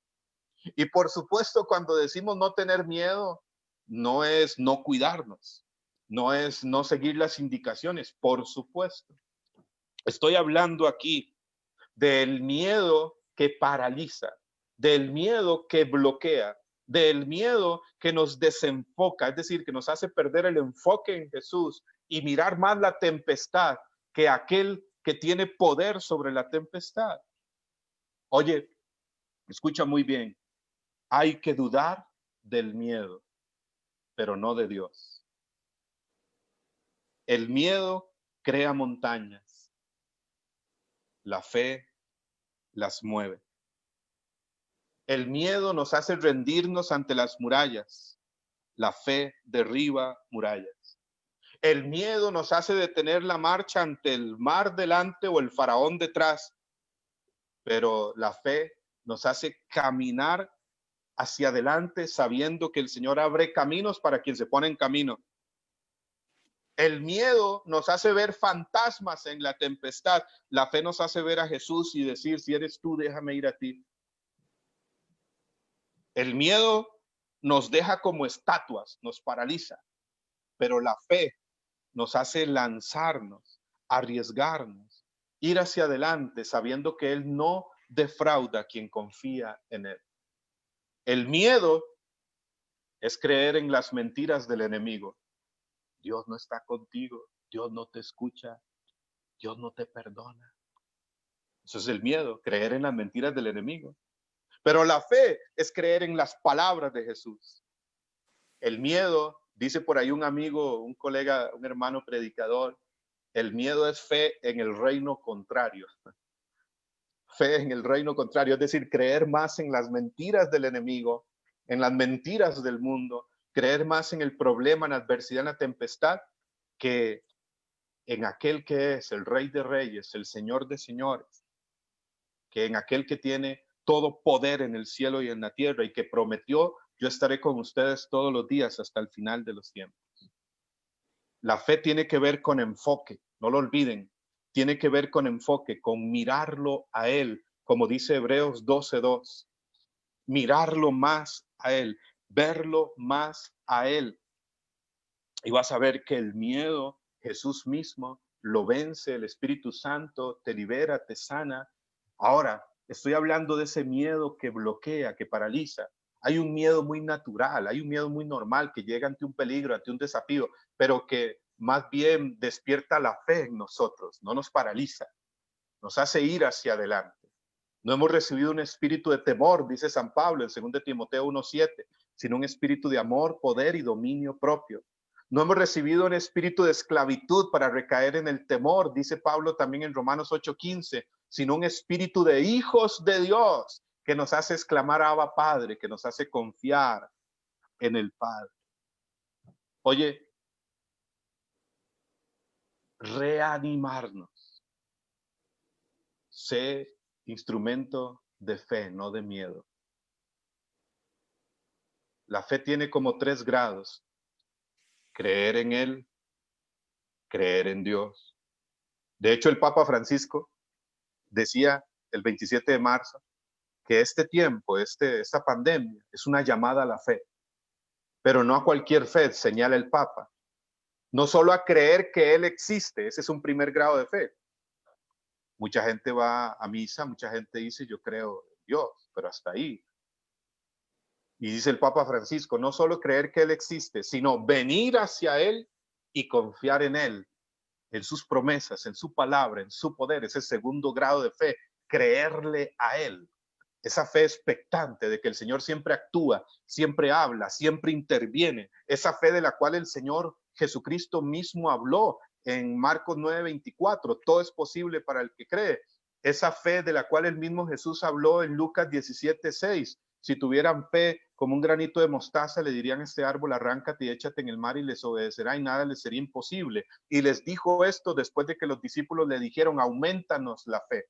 Y por supuesto, cuando decimos no tener miedo, no es no cuidarnos, no es no seguir las indicaciones, por supuesto. Estoy hablando aquí del miedo que paraliza, del miedo que bloquea, del miedo que nos desenfoca, es decir, que nos hace perder el enfoque en Jesús y mirar más la tempestad que aquel que tiene poder sobre la tempestad. Oye, escucha muy bien, hay que dudar del miedo, pero no de Dios. El miedo crea montañas, la fe las mueve. El miedo nos hace rendirnos ante las murallas, la fe derriba murallas. El miedo nos hace detener la marcha ante el mar delante o el faraón detrás, pero la fe nos hace caminar hacia adelante sabiendo que el Señor abre caminos para quien se pone en camino. El miedo nos hace ver fantasmas en la tempestad. La fe nos hace ver a Jesús y decir, si eres tú, déjame ir a ti. El miedo nos deja como estatuas, nos paraliza, pero la fe nos hace lanzarnos, arriesgarnos, ir hacia adelante sabiendo que Él no defrauda a quien confía en Él. El miedo es creer en las mentiras del enemigo. Dios no está contigo, Dios no te escucha, Dios no te perdona. Eso es el miedo, creer en las mentiras del enemigo. Pero la fe es creer en las palabras de Jesús. El miedo, dice por ahí un amigo, un colega, un hermano predicador, el miedo es fe en el reino contrario. Fe en el reino contrario, es decir, creer más en las mentiras del enemigo, en las mentiras del mundo, creer más en el problema, en la adversidad, en la tempestad, que en aquel que es el Rey de Reyes, el Señor de Señores, que en aquel que tiene todo poder en el cielo y en la tierra y que prometió, yo estaré con ustedes todos los días hasta el final de los tiempos. La fe tiene que ver con enfoque, no lo olviden, tiene que ver con enfoque, con mirarlo a Él, como dice Hebreos 12:2, mirarlo más a Él, verlo más a Él. Y vas a ver que el miedo, Jesús mismo lo vence, el Espíritu Santo te libera, te sana. Ahora, estoy hablando de ese miedo que bloquea, que paraliza. Hay un miedo muy natural, hay un miedo muy normal que llega ante un peligro, ante un desafío, pero que más bien despierta la fe en nosotros, no nos paraliza, nos hace ir hacia adelante. No hemos recibido un espíritu de temor, dice San Pablo en 2 Timoteo 1:7, sino un espíritu de amor, poder y dominio propio. No hemos recibido un espíritu de esclavitud para recaer en el temor, dice Pablo también en Romanos 8:15, sino un espíritu de hijos de Dios que nos hace exclamar Abba Padre, que nos hace confiar en el Padre. Oye, reanimarnos. sé instrumento de fe, no de miedo. La fe tiene como 3 grados: creer en Él, creer en Dios. De hecho, el Papa Francisco decía el 27 de marzo que este tiempo, esta pandemia, es una llamada a la fe, pero no a cualquier fe, señala el Papa. No solo a creer que Él existe, ese es un primer grado de fe. Mucha gente va a misa, mucha gente dice yo creo en Dios, pero hasta ahí. Y dice el Papa Francisco, no solo creer que Él existe, sino venir hacia Él y confiar en Él, en sus promesas, en su palabra, en su poder. Ese segundo grado de fe, creerle a Él. Esa fe expectante de que el Señor siempre actúa, siempre habla, siempre interviene. Esa fe de la cual el Señor Jesucristo mismo habló en Marcos 9:24. Todo es posible para el que cree. Esa fe de la cual el mismo Jesús habló en Lucas 17:6. Si tuvieran fe como un granito de mostaza, le dirían a este árbol, arráncate y échate en el mar, y les obedecerá, y nada les sería imposible. Y les dijo esto después de que los discípulos le dijeron, aumentanos la fe.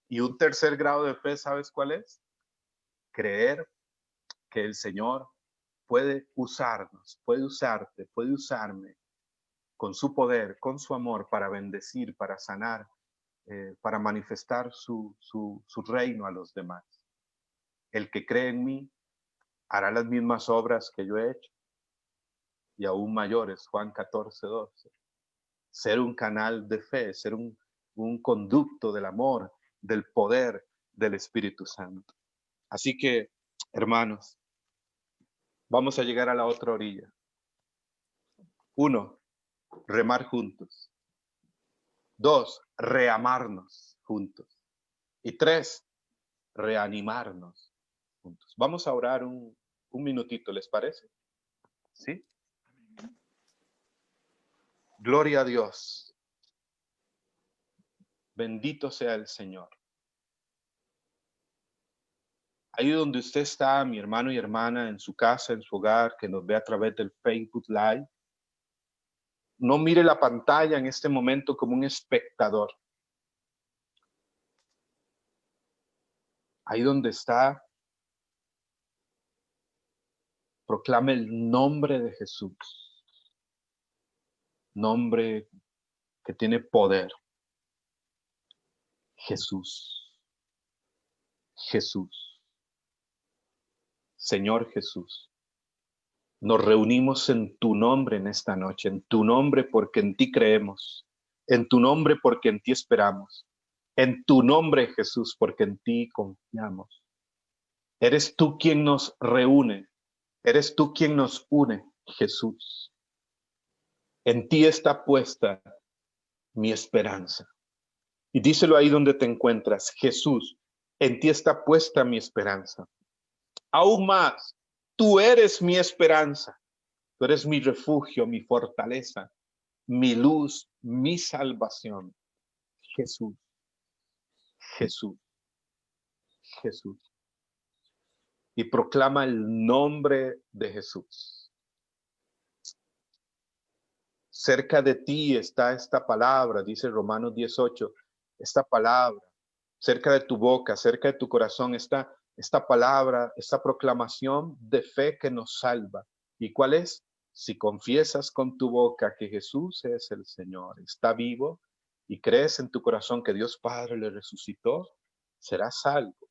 Y un tercer grado de fe, ¿sabes cuál es? Creer que el Señor puede usarnos, puede usarte, puede usarme con su poder, con su amor, para bendecir, para sanar, para manifestar su reino a los demás. El que cree en mí hará las mismas obras que yo he hecho, y aún mayores. Juan 14:12. Ser un canal de fe, ser un conducto del amor, del poder del Espíritu Santo. Así que, hermanos, vamos a llegar a la otra orilla. 1, remar juntos. 2, reamarnos juntos. Y 3, reanimarnos juntos. Vamos a orar un minutito, ¿les parece? ¿Sí? Gloria a Dios. Bendito sea el Señor. Ahí donde usted está, mi hermano y hermana, en su casa, en su hogar, que nos ve a través del Facebook Live, no mire la pantalla en este momento como un espectador. Ahí donde está, proclame el nombre de Jesús. Nombre que tiene poder. Jesús. Jesús. Señor Jesús. Nos reunimos en tu nombre en esta noche, en tu nombre porque en ti creemos, en tu nombre porque en ti esperamos, en tu nombre Jesús porque en ti confiamos. Eres tú quien nos reúne, eres tú quien nos une, Jesús. En ti está puesta mi esperanza. Y díselo ahí donde te encuentras, Jesús, en ti está puesta mi esperanza. Aún más, tú eres mi esperanza. Tú eres mi refugio, mi fortaleza, mi luz, mi salvación. Jesús, Jesús, Jesús. Y proclama el nombre de Jesús. Cerca de ti está esta palabra, dice Romanos 18, esta palabra, cerca de tu boca, cerca de tu corazón, esta palabra, esta proclamación de fe que nos salva. ¿Y cuál es? Si confiesas con tu boca que Jesús es el Señor, está vivo, y crees en tu corazón que Dios Padre le resucitó, serás salvo.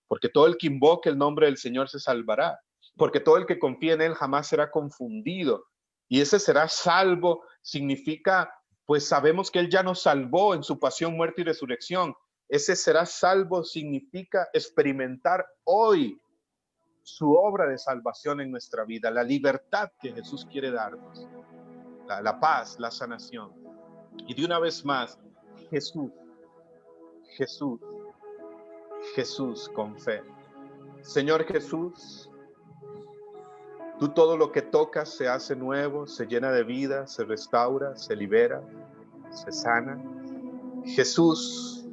Porque todo el que invoque el nombre del Señor se salvará. Porque todo el que confíe en Él jamás será confundido. Y ese será salvo significa, pues sabemos que Él ya nos salvó en su pasión, muerte y resurrección. Ese será salvo significa experimentar hoy su obra de salvación en nuestra vida, la libertad que Jesús quiere darnos, la paz, la sanación. Y de una vez más, Jesús, Jesús, Jesús con fe. Señor Jesús, tú todo lo que tocas se hace nuevo, se llena de vida, se restaura, se libera, se sana. Jesús,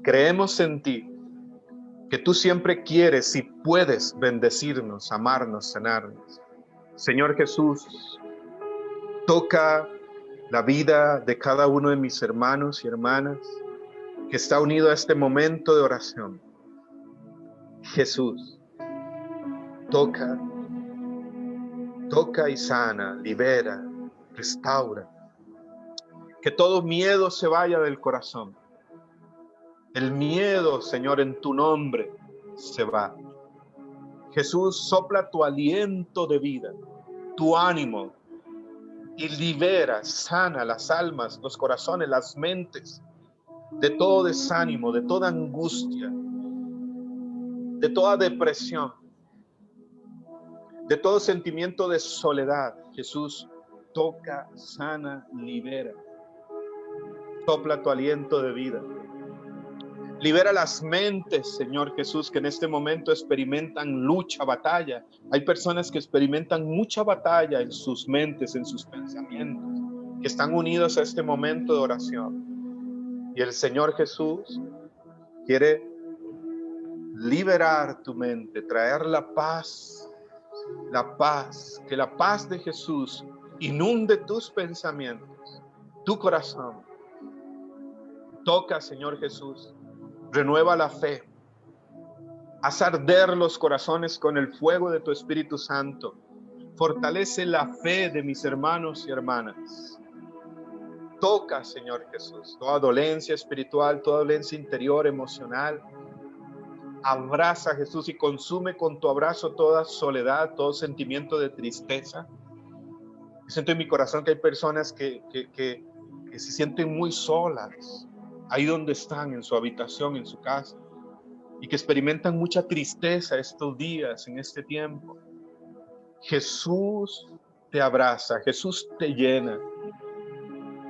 creemos en ti, que tú siempre quieres y puedes bendecirnos, amarnos, sanarnos. Señor Jesús, toca la vida de cada uno de mis hermanos y hermanas. que está unido a este momento de oración. Jesús, toca y sana, libera, restaura. Que todo miedo se vaya del corazón. El miedo, Señor, en tu nombre se va. Jesús, sopla tu aliento de vida, tu ánimo, y libera, sana las almas, los corazones, las mentes, de todo desánimo, de toda angustia, de toda depresión, de todo sentimiento de soledad. Jesús, toca, sana, libera. Sopla tu aliento de vida. Libera las mentes, Señor Jesús, que en este momento experimentan lucha, batalla. Hay personas que experimentan mucha batalla en sus mentes, en sus pensamientos, que están unidos a este momento de oración. Y el Señor Jesús quiere liberar tu mente, traer la paz, que la paz de Jesús inunde tus pensamientos, tu corazón. Toca, Señor Jesús. Renueva la fe. Haz arder los corazones con el fuego de tu Espíritu Santo. Fortalece la fe de mis hermanos y hermanas. Toca, Señor Jesús, toda dolencia espiritual, toda dolencia interior, emocional. Abraza, Jesús, y consume con tu abrazo toda soledad, todo sentimiento de tristeza. Siento en mi corazón que hay personas que se sienten muy solas, ahí donde están, en su habitación, en su casa, y que experimentan mucha tristeza estos días, en este tiempo. Jesús te abraza, Jesús te llena,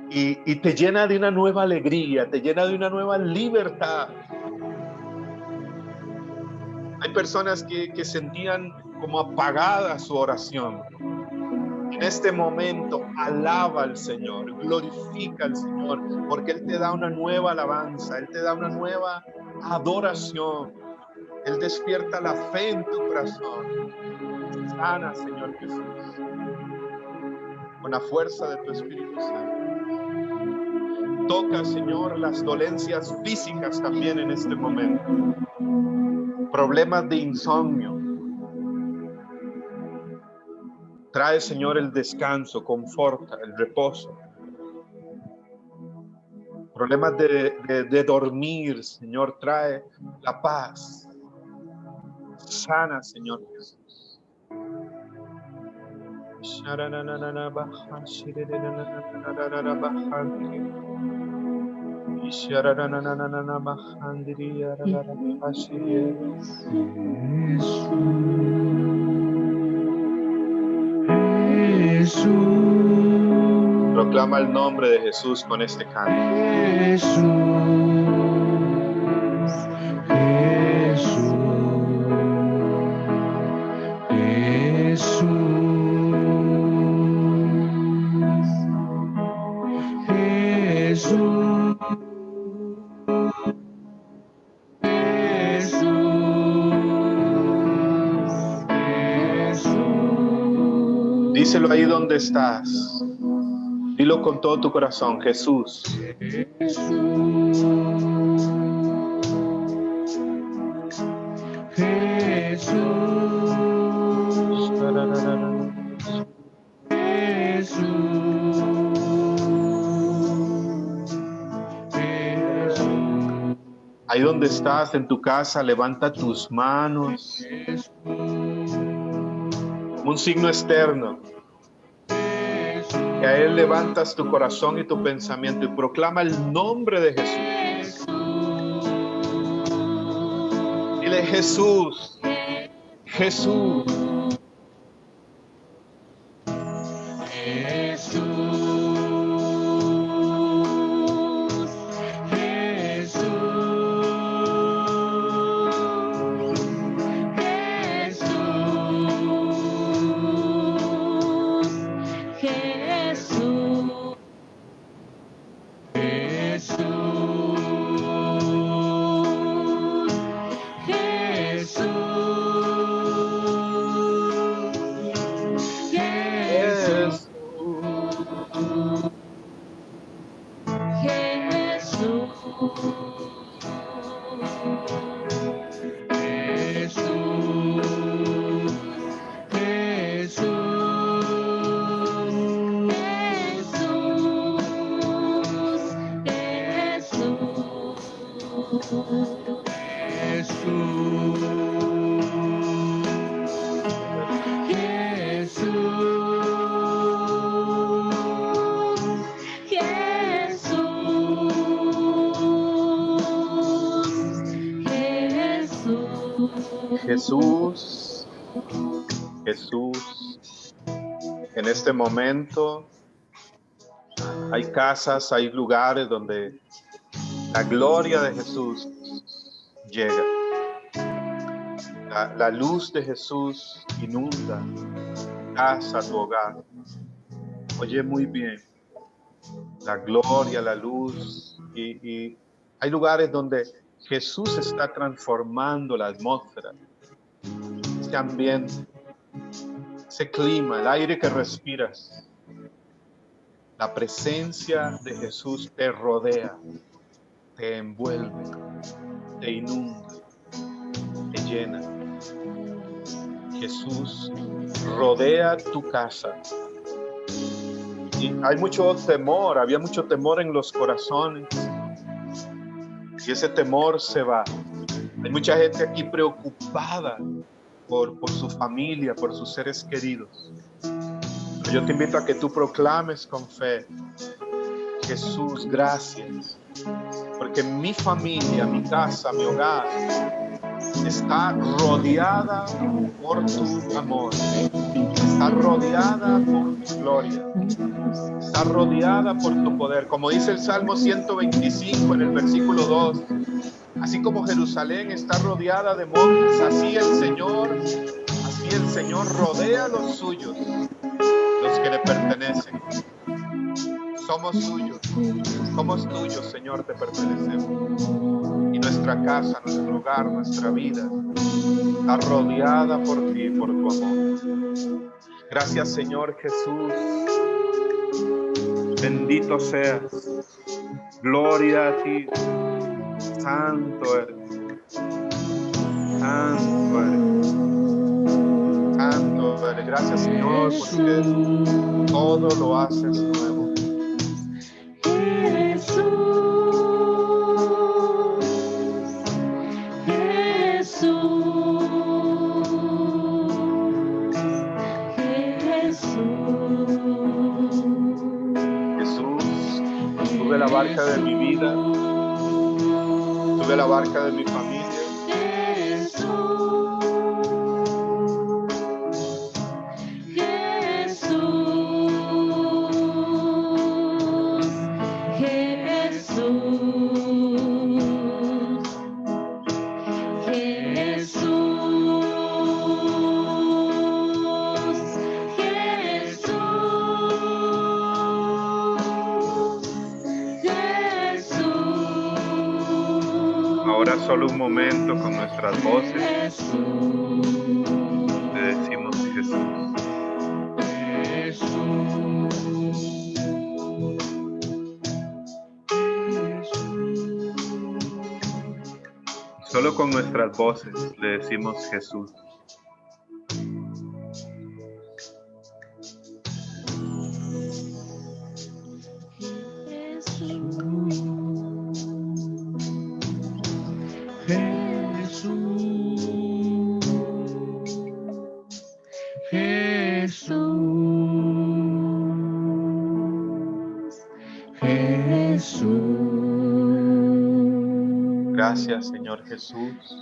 y te llena de una nueva alegría, te llena de una nueva libertad. Hay personas que sentían como apagada su oración. En este momento, alaba al Señor, glorifica al Señor, porque Él te da una nueva alabanza, Él te da una nueva adoración. Él despierta la fe en tu corazón. Sana, Señor Jesús, con la fuerza de tu Espíritu Santo. Toca, Señor, las dolencias físicas también en este momento. Problemas de insomnio. Trae, Señor, el descanso, conforta, el reposo. Problemas de dormir, Señor, trae la paz. Sana, Señor Jesús. Jesús. Proclama el nombre de Jesús con este canto. Jesús, Jesús, Jesús, Jesús, Jesús. Díselo ahí donde estás. Dilo con todo tu corazón, Jesús. Jesús, Jesús, Jesús. Ahí donde estás, en tu casa, levanta tus manos. Como un signo externo. Que a Él levantas tu corazón y tu pensamiento y proclama el nombre de Jesús. Dile Jesús, Jesús. Jesús, Jesús, en este momento hay casas, hay lugares donde la gloria de Jesús llega. La luz de Jesús inunda tu casa, tu hogar. Oye muy bien, la gloria, la luz y hay lugares donde Jesús está transformando la atmósfera, ese ambiente, ese clima, el aire que respiras. La presencia de Jesús te rodea, te envuelve, te inunda, te llena. Jesús rodea tu casa. Y hay mucho temor, había mucho temor en los corazones. Y ese temor se va. Hay mucha gente aquí preocupada por su familia, por sus seres queridos. Pero yo te invito a que tú proclames con fe: Jesús, gracias, porque mi familia, mi casa, mi hogar está rodeada por tu amor, está rodeada por tu gloria, está rodeada por tu poder. Como dice el Salmo 125 en el versículo 2, así como Jerusalén está rodeada de montes, así el Señor rodea a los suyos, los que le pertenecen. Somos suyos, somos tuyos, Señor, te pertenecemos. Y nuestra casa, nuestro hogar, nuestra vida está rodeada por ti, por tu amor. Gracias, Señor Jesús. Bendito seas. Gloria a ti. Santo eres. Santo eres. Santo eres. Gracias, Señor, porque todo lo haces nuevo. Jesús, sube la barca de mi vida, sube la barca de mi familia. Ahora solo un momento con nuestras voces le decimos Jesús. Solo con nuestras voces le decimos Jesús. Gracias, Señor Jesús,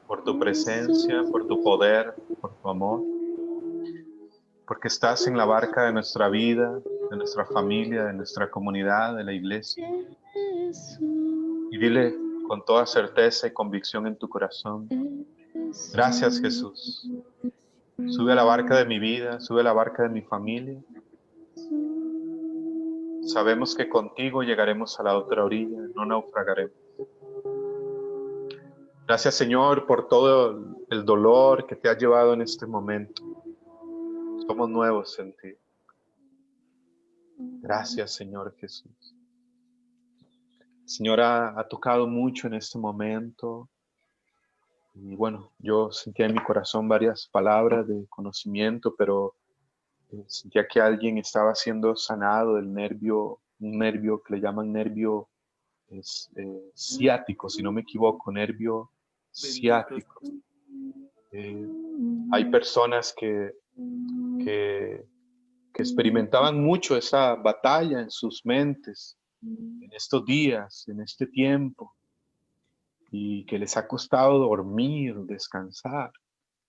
por tu presencia, por tu poder, por tu amor, porque estás en la barca de nuestra vida, de nuestra familia, de nuestra comunidad, de la iglesia. Y dile con toda certeza y convicción en tu corazón: gracias, Jesús. Sube a la barca de mi vida, sube a la barca de mi familia. Sabemos que contigo llegaremos a la otra orilla, no naufragaremos. Gracias, Señor, por todo el dolor que te ha llevado en este momento. Somos nuevos en ti. Gracias, Señor Jesús. El Señor ha tocado mucho en este momento. Y bueno, yo sentía en mi corazón varias palabras de conocimiento, pero sentía que alguien estaba siendo sanado del nervio, un nervio que le llaman nervio ciático, si no me equivoco, nervio ciático. Hay personas que experimentaban mucho esa batalla en sus mentes en estos días, en este tiempo, y que les ha costado dormir, descansar.